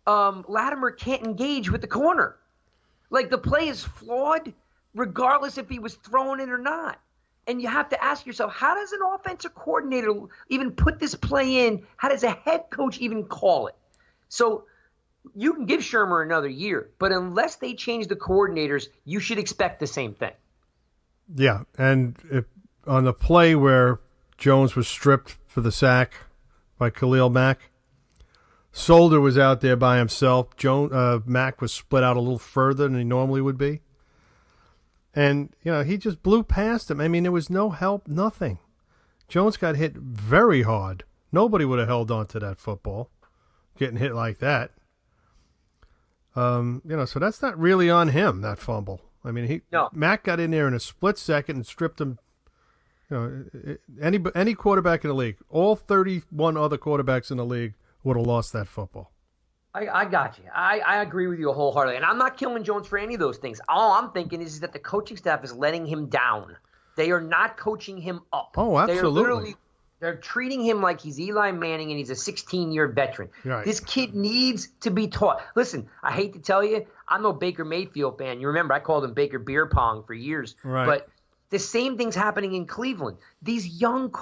S5: Latimer can't engage with the corner. The play is flawed regardless if he was throwing it or not. And you have to ask yourself, how does an offensive coordinator even put this play in? How does a head coach even call it? So You can give Shermer another year, but unless they change the coordinators, you should expect the same thing.
S4: Yeah, and on the play where Jones was stripped for the sack by Khalil Mack, Solder was out there by himself. Mack was split out a little further than he normally would be. And, he just blew past him. I mean, there was no help, nothing. Jones got hit very hard. Nobody would have held on to that football, getting hit like that. So that's not really on him, that fumble. I mean, Mack got in there in a split second and stripped him. Any quarterback in the league, all 31 other quarterbacks in the league would have lost that football.
S5: I got you. I agree with you wholeheartedly. And I'm not killing Jones for any of those things. All I'm thinking is that the coaching staff is letting him down. They are not coaching him up.
S4: Oh, absolutely.
S5: They're treating him like he's Eli Manning and he's a 16-year veteran.
S4: Right.
S5: This kid needs to be taught. Listen, I hate to tell you, I'm no Baker Mayfield fan. You remember I called him Baker Beer Pong for years.
S4: Right.
S5: But the same thing's happening in Cleveland. These young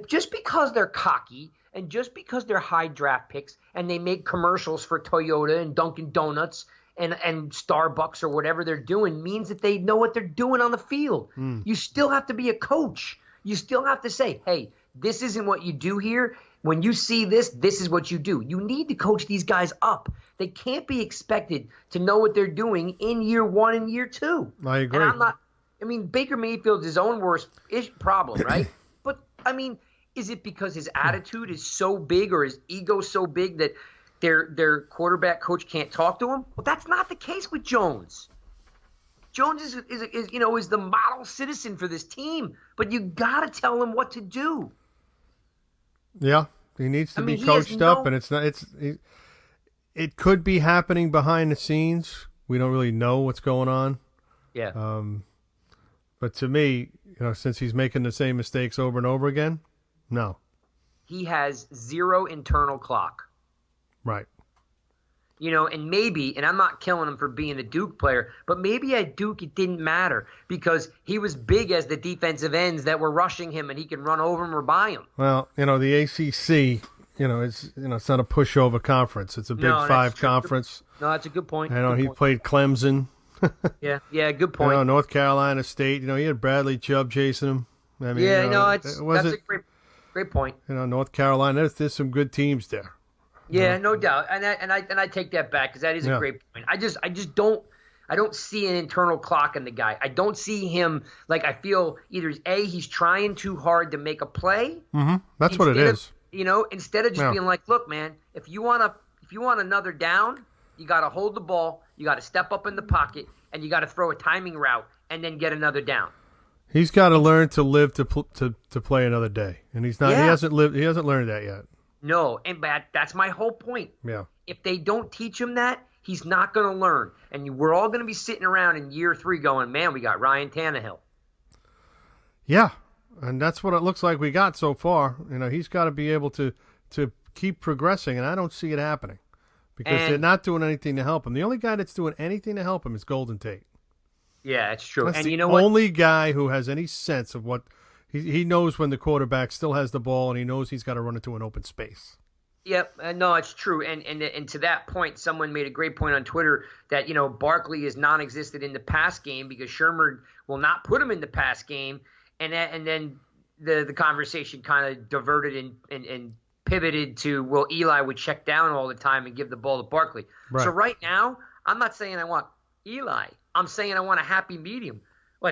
S5: just because they're cocky and just because they're high draft picks and they make commercials for Toyota and Dunkin' Donuts and Starbucks or whatever they're doing means that they know what they're doing on the field. You still have to be a coach. You still have to say, hey, this isn't what you do here. When you see this, this is what you do. You need to coach these guys up. They can't be expected to know what they're doing in year 1 and year 2.
S4: I agree.
S5: And Baker Mayfield's his own worst problem, right? But, is it because his attitude is so big or his ego so big that their quarterback coach can't talk to him? Well, that's not the case with Jones. Jones is the model citizen for this team, but you got to tell him what to do.
S4: Yeah, he needs to be coached up, and it could be happening behind the scenes. We don't really know what's going on.
S5: Yeah.
S4: But to me, since he's making the same mistakes over and over again, no.
S5: He has zero internal clock.
S4: Right.
S5: And maybe, and I'm not killing him for being a Duke player, but maybe at Duke it didn't matter because he was big as the defensive ends that were rushing him and he can run over him or by him.
S4: Well, the ACC, it's not a pushover conference. It's a Big Five conference.
S5: No, that's a good point.
S4: He played Clemson.
S5: Yeah, good point.
S4: North Carolina State, he had Bradley Chubb chasing him. I mean,
S5: that's a great point.
S4: North Carolina, there's some good teams there.
S5: Yeah, no doubt, and I take that back because that is a great point. I just don't see an internal clock in the guy. I don't see him I feel either he's trying too hard to make a play.
S4: Mm-hmm. That's what it is.
S5: Instead of just being like, look, man, if you want another down, you got to hold the ball, you got to step up in the pocket, and you got to throw a timing route and then get another down. He's
S4: got to learn to live to play another day, and he's not. Yeah. He hasn't learned that yet.
S5: No, and that's my whole point.
S4: Yeah.
S5: If they don't teach him that, he's not going to learn. And we're all going to be sitting around in year 3 going, man, we got Ryan Tannehill.
S4: Yeah, and that's what it looks like we got so far. He's got to be able to keep progressing, and I don't see it happening because they're not doing anything to help him. The only guy that's doing anything to help him is Golden Tate.
S5: Yeah, it's true.
S4: That's
S5: and
S4: the
S5: you know what?
S4: Only guy who has any sense of what he knows when the quarterback still has the ball and he knows he's got to run into an open space.
S5: Yep, no, it's true. And to that point, someone made a great point on Twitter that Barkley is non-existent in the pass game because Shermer will not put him in the pass game, and then the conversation kind of diverted and pivoted to, well, Eli would check down all the time and give the ball to Barkley.
S4: Right.
S5: So right now, I'm not saying I want Eli. I'm saying I want a happy medium.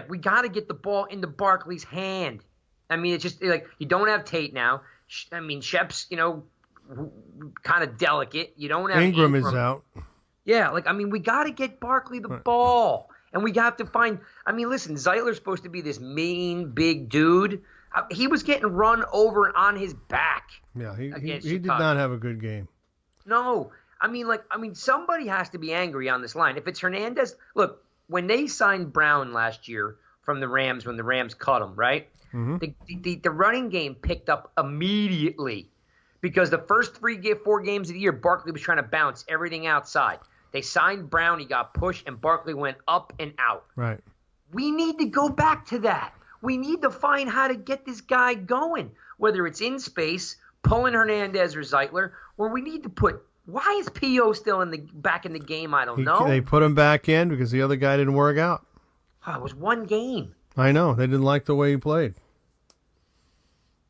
S5: We got to get the ball into Barkley's hand. It's just you don't have Tate now. Shep's, kind of delicate. You don't have
S4: Ingram is out.
S5: Yeah, we got to get Barkley the ball. And we got to find listen, Zeitler's supposed to be this mean, big dude. He was getting run over on his back.
S4: Yeah, he did not have a good game.
S5: No. Somebody has to be angry on this line. If it's Hernandez, look, when they signed Brown last year from the Rams, when the Rams cut him, right? Mm-hmm. The running game picked up immediately because the first 4 games of the year, Barkley was trying to bounce everything outside. They signed Brown, he got pushed, and Barkley went up and out.
S4: Right.
S5: We need to go back to that. We need to find how to get this guy going, whether it's in space, pulling Hernandez or Zeitler, or we need to put Why is P.O. still back in the game? I don't know.
S4: They put him back in because the other guy didn't work out.
S5: Oh, it was one game.
S4: I know. They didn't like the way he played.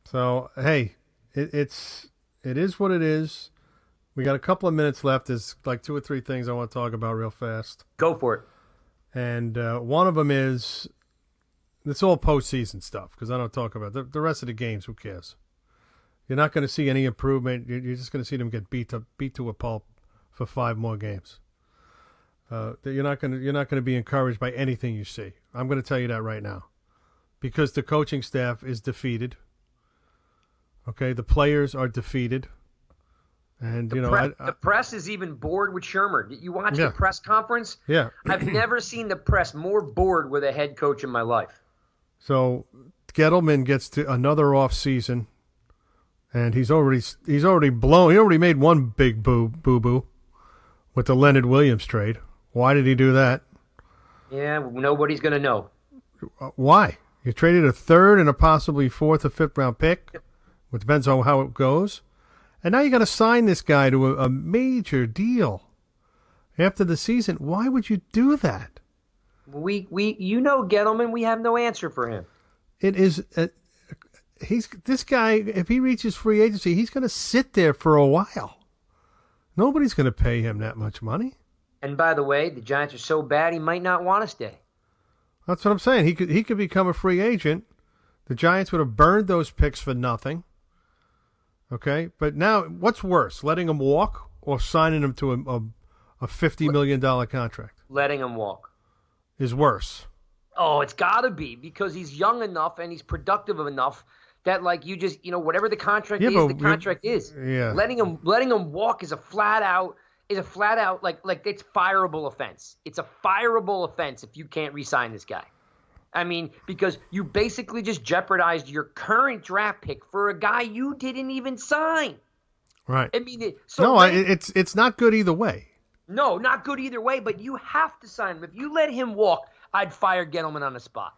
S4: So, hey, it is what it is. We got a couple of minutes left. There's like 2 or 3 things I want to talk about real fast.
S5: Go for it.
S4: And one of them is, it's all postseason stuff because I don't talk about the rest of the games. Who cares? You're not going to see any improvement. You're just going to see them get beat to a pulp for 5 more games. You're not going to be encouraged by anything you see. I'm going to tell you that right now, because the coaching staff is defeated. Okay, the players are defeated, and
S5: the press is even bored with Shermer. Did you watch the press conference?
S4: Yeah,
S5: I've never seen the press more bored with a head coach in my life.
S4: So Gettleman gets to another off season, and he's already blown. He already made one big boo boo with the Leonard Williams trade. Why did he do that?
S5: Yeah, nobody's going to know.
S4: Why? You traded a 3rd and a possibly 4th or 5th round pick. It depends on how it goes. And now you got to sign this guy to a major deal after the season. Why would you do that?
S5: Gettleman, we have no answer for him.
S4: It is this guy, if he reaches free agency, he's going to sit there for a while. Nobody's going to pay him that much money.
S5: And by the way, the Giants are so bad he might not want to stay.
S4: That's what I'm saying. He could become a free agent. The Giants would have burned those picks for nothing. Okay, but now what's worse, letting him walk or signing him to a $50 million contract?
S5: Letting him walk
S4: is worse.
S5: Oh, it's got to be, because he's young enough and he's productive enough that, like, you just, whatever the contract is, the contract is.
S4: Yeah.
S5: Letting him walk is a flat out like it's fireable offense. It's a fireable offense if you can't re-sign this guy. I mean, because you basically just jeopardized your current draft pick for a guy you didn't even sign.
S4: Right.
S5: I mean,
S4: it's not good either way.
S5: No, not good either way, but you have to sign him. If you let him walk, I'd fire Gettleman on the spot.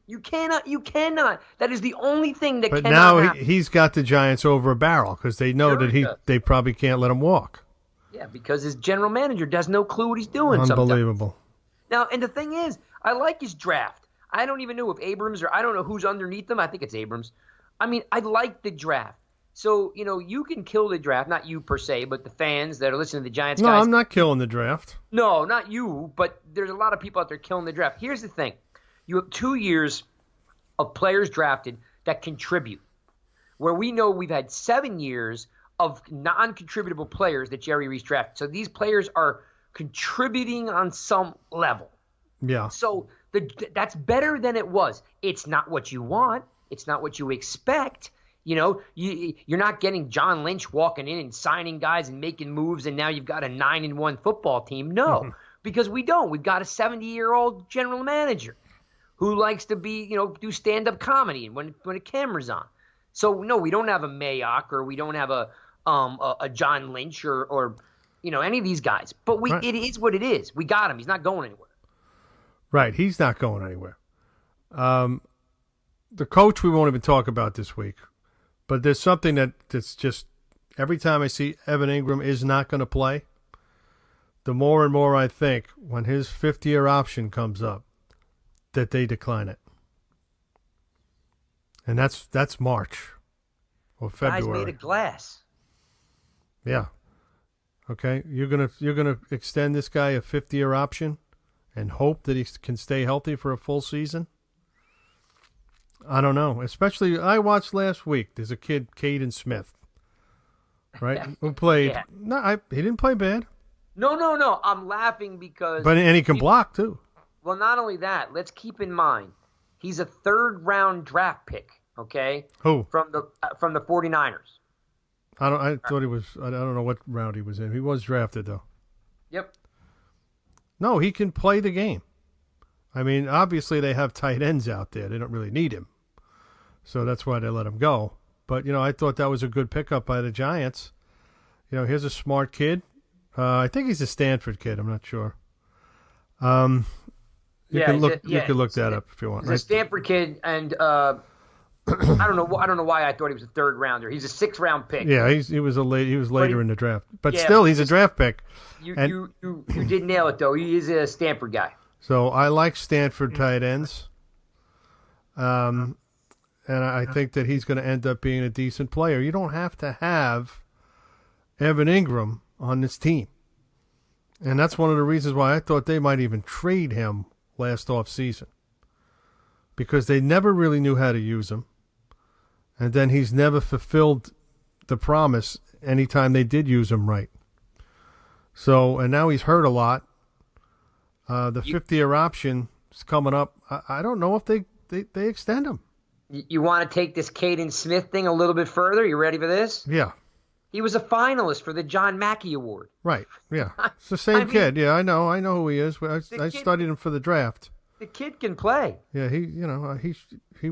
S5: You cannot. That is the only thing that
S4: but
S5: cannot
S4: now
S5: happen.
S4: He's got the Giants over a barrel because they know they probably can't let him walk.
S5: Yeah, because his general manager has no clue what he's doing.
S4: Unbelievable.
S5: Sometimes. Now, and the thing is, I like his draft. I don't even know if Abrams, or I don't know who's underneath him. I think it's Abrams. I mean, I like the draft. So, you can kill the draft. Not you per se, but the fans that are listening to the Giants guys.
S4: No, I'm not killing the draft.
S5: No, not you, but there's a lot of people out there killing the draft. Here's the thing. You have 2 years of players drafted that contribute, where we know we've had 7 years of non-contributable players that Jerry Reese drafted. So these players are contributing on some level.
S4: Yeah.
S5: So that's better than it was. It's not what you want. It's not what you expect. You're not getting John Lynch walking in and signing guys and making moves, and now you've got a 9-1 football team. No, because we don't. We've got a 70-year-old general manager who likes to be, do stand-up comedy when a camera's on. So no, we don't have a Mayock, or we don't have a John Lynch or any of these guys. But
S4: right.
S5: It is what it is. We got him. He's not going anywhere.
S4: Right, he's not going anywhere. The coach we won't even talk about this week, but there's something that's just every time I see Evan Ingram is not going to play, the more and more I think when his 5th-year option comes up that they decline it. And that's March or February.
S5: Guy's made of glass.
S4: Yeah. Okay, you're gonna extend this guy a 5th-year option and hope that he can stay healthy for a full season? I don't know. Especially, I watched last week. There's a kid, Caden Smith, right, who played.
S5: Yeah.
S4: No, he didn't play bad.
S5: No. I'm laughing because.
S4: And he can block too.
S5: Well, not only that. Let's keep in mind, he's a 3rd-round draft pick. Okay.
S4: Who?
S5: From the 49ers.
S4: I thought he was. I don't know what round he was in. He was drafted though.
S5: Yep.
S4: No, he can play the game. I mean, obviously they have tight ends out there. They don't really need him. So that's why they let him go. But, I thought that was a good pickup by the Giants. Here's a smart kid. I think he's a Stanford kid. I'm not sure. You can look that up if you want.
S5: He's a Stanford kid, and I don't know why I thought he was a third rounder. He's a 6th round pick.
S4: Yeah, he was later in the draft, but
S5: yeah,
S4: still, he's a draft pick.
S5: You did nail it though. He is a Stanford guy.
S4: So I like Stanford tight ends, and I think that he's going to end up being a decent player. You don't have to have Evan Ingram on this team, and that's one of the reasons why I thought they might even trade him last offseason, because they never really knew how to use him, and then he's never fulfilled the promise anytime they did use him right. So, and now he's hurt a lot. The 5th-year option is coming up. I don't know if they extend him.
S5: You want to take this Caden Smith thing a little bit further? You ready for this?
S4: Yeah.
S5: He was a finalist for the John Mackey Award.
S4: Right, yeah. It's the same kid. Yeah, I know who he is. I studied him for the draft.
S5: The kid can play.
S4: Yeah, he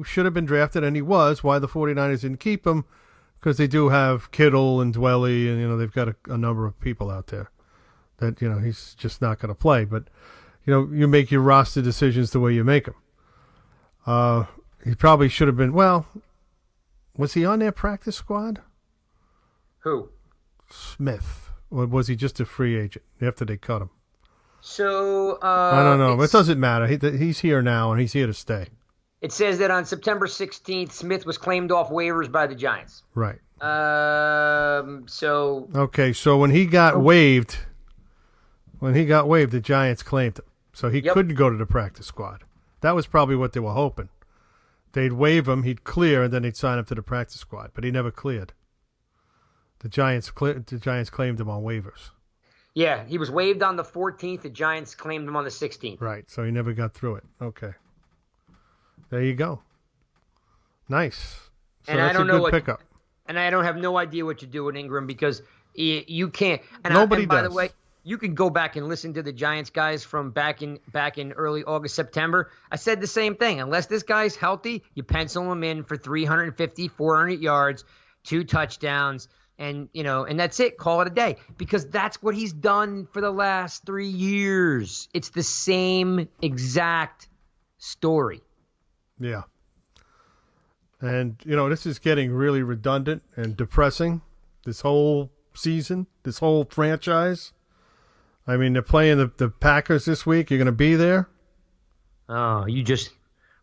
S4: should have been drafted, and he was. Why the 49ers didn't keep him? Because they do have Kittle and Dwelly, and, they've got a number of people out there that, he's just not going to play. But, you make your roster decisions the way you make them. He probably should have been. Well, was he on their practice squad?
S5: Who?
S4: Smith. Or was he just a free agent after they cut him?
S5: So
S4: I don't know. It doesn't matter. He's here now, and he's here to stay.
S5: It says that on September 16th, Smith was claimed off waivers by the Giants.
S4: Right.
S5: So.
S4: Okay, so when he got waived, the Giants claimed him. So he couldn't go to the practice squad. That was probably what they were hoping. They'd waive him, he'd clear, and then they'd sign him to the practice squad. But he never cleared. The Giants claimed him on waivers.
S5: Yeah, he was waived on the 14th. The Giants claimed him on the 16th.
S4: Right, so he never got through it. Okay. There you go. Nice. So
S5: and
S4: that's
S5: I don't
S4: a
S5: know
S4: good pickup.
S5: And I don't have no idea what you do with Ingram because you can't. And
S4: Nobody
S5: by
S4: does.
S5: the way, you can go back and listen to the Giants guys from back in early August, September. I said the same thing. Unless this guy's healthy, you pencil him in for 350, 400 yards, 2 touchdowns, and that's it. Call it a day, because that's what he's done for the last 3 years. It's the same exact story.
S4: Yeah. And, this is getting really redundant and depressing, this whole season, this whole franchise. I mean, they're playing the Packers this week. You're going to be there?
S5: Oh, you just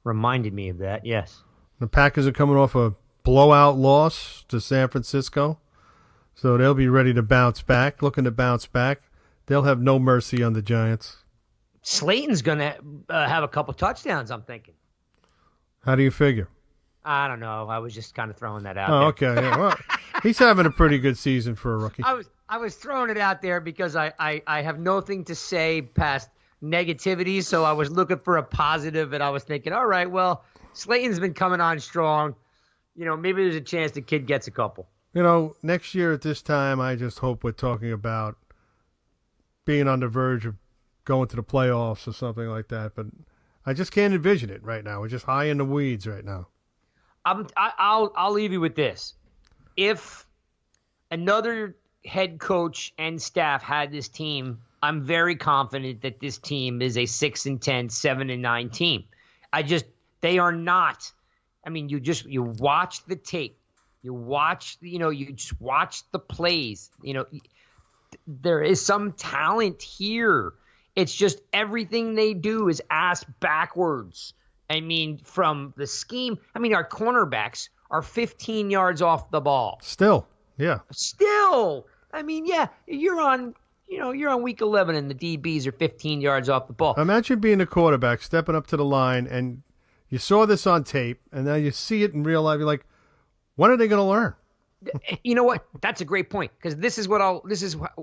S5: reminded me of that, yes.
S4: The Packers are coming off a blowout loss to San Francisco, so they'll be ready to bounce back, looking to bounce back. They'll have no mercy on the Giants.
S5: Slayton's going to have a couple touchdowns, I'm thinking.
S4: How do you figure?
S5: I don't know. I was just kind of throwing that out
S4: there. Okay. Yeah. Well, he's having a pretty good season for a rookie.
S5: I was throwing it out there because I have nothing to say past negativity, so I was looking for a positive, and I was thinking, all right, well, Slayton's been coming on strong. Maybe there's a chance the kid gets a couple.
S4: Next year at this time, I just hope we're talking about being on the verge of going to the playoffs or something like that, but I just can't envision it right now. We're just high in the weeds right now.
S5: I'll leave you with this. If another head coach and staff had this team, I'm very confident that this team is a 6-10, 7-9 team. They are not. I mean, you watch the tape, you just watch the plays. There is some talent here. It's just everything they do is ass backwards. I mean, from the scheme, our cornerbacks are 15 yards off the ball.
S4: Still, yeah.
S5: You're on week 11 and the DBs are 15 yards off the ball.
S4: Imagine being a quarterback, stepping up to the line, and you saw this on tape, and now you see it in real life. You're like, when are they going to learn?
S5: You know what? That's a great point, because this is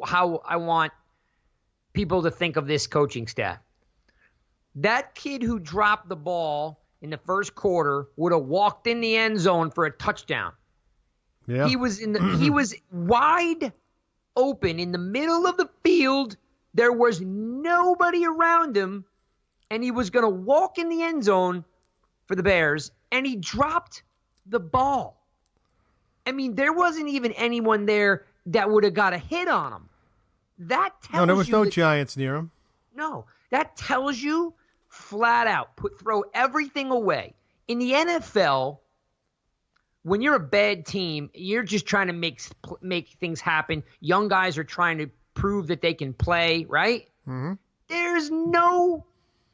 S5: how I want people to think of this coaching staff. That kid who dropped the ball in the first quarter would have walked in the end zone for a touchdown.
S4: Yeah.
S5: He was wide open in the middle of the field. There was nobody around him, and he was going to walk in the end zone for the Bears, and he dropped the ball. There wasn't even anyone there that would have got a hit on him. That tells you.
S4: No, there was no Giants near him.
S5: No, that tells you flat out, throw everything away. In the NFL, when you're a bad team, you're just trying to make things happen. Young guys are trying to prove that they can play, right? Mm-hmm. There's no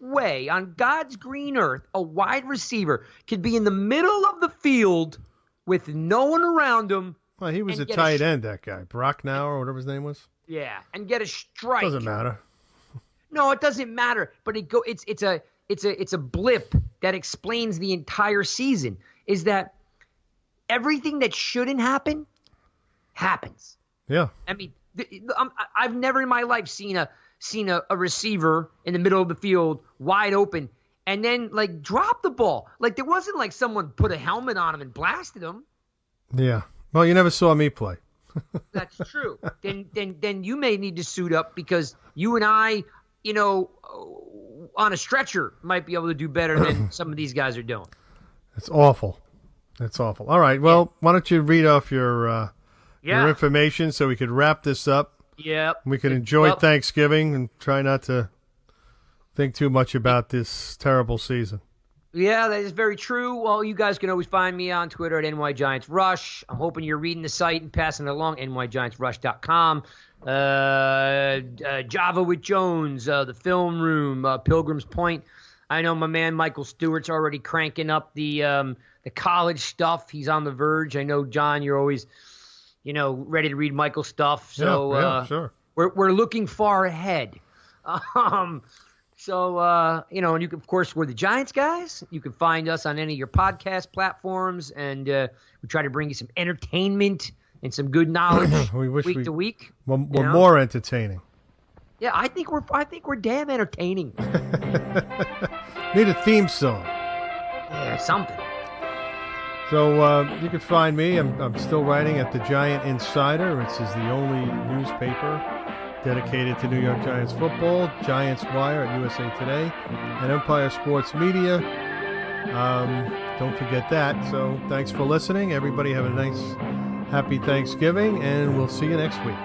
S5: way on God's green earth a wide receiver could be in the middle of the field with no one around him.
S4: Well, he was a tight end, that guy. Brocknow or whatever his name was.
S5: Yeah, and get a strike.
S4: Doesn't matter.
S5: No, it doesn't matter. But it's a blip that explains the entire season. Is that everything that shouldn't happen happens?
S4: Yeah.
S5: I mean, I've never in my life seen a receiver in the middle of the field wide open and then like drop the ball. Like there wasn't like someone put a helmet on him and blasted him.
S4: Yeah. Well, you never saw me play.
S5: That's true. Then you may need to suit up because you and I, on a stretcher might be able to do better than some of these guys are doing.
S4: It's awful. It's awful. All right. Well, why don't you read off your information so we could wrap this up?
S5: Yep.
S4: We can enjoy Thanksgiving and try not to think too much about this terrible season.
S5: Yeah, that is very true. Well, you guys can always find me on Twitter at NYGiantsRush. I'm hoping you're reading the site and passing it along, nygiantsrush.com. Java with Jones, The Film Room, Pilgrim's Point. I know my man Michael Stewart's already cranking up the college stuff. He's on the verge. I know, John, you're always, ready to read Michael's stuff. So
S4: sure.
S5: We're looking far ahead. So, and you can, of course, we're the Giants guys. You can find us on any of your podcast platforms, and we try to bring you some entertainment and some good knowledge week to week.
S4: We're more entertaining.
S5: Yeah, I think we're damn entertaining.
S4: Need a theme song.
S5: Yeah, something.
S4: So you can find me. I'm still writing at the Giant Insider, which is the only newspaper dedicated to New York Giants football. Giants Wire at USA Today and Empire Sports Media. Don't forget that. So thanks for listening. Everybody have a nice, happy Thanksgiving, and we'll see you next week.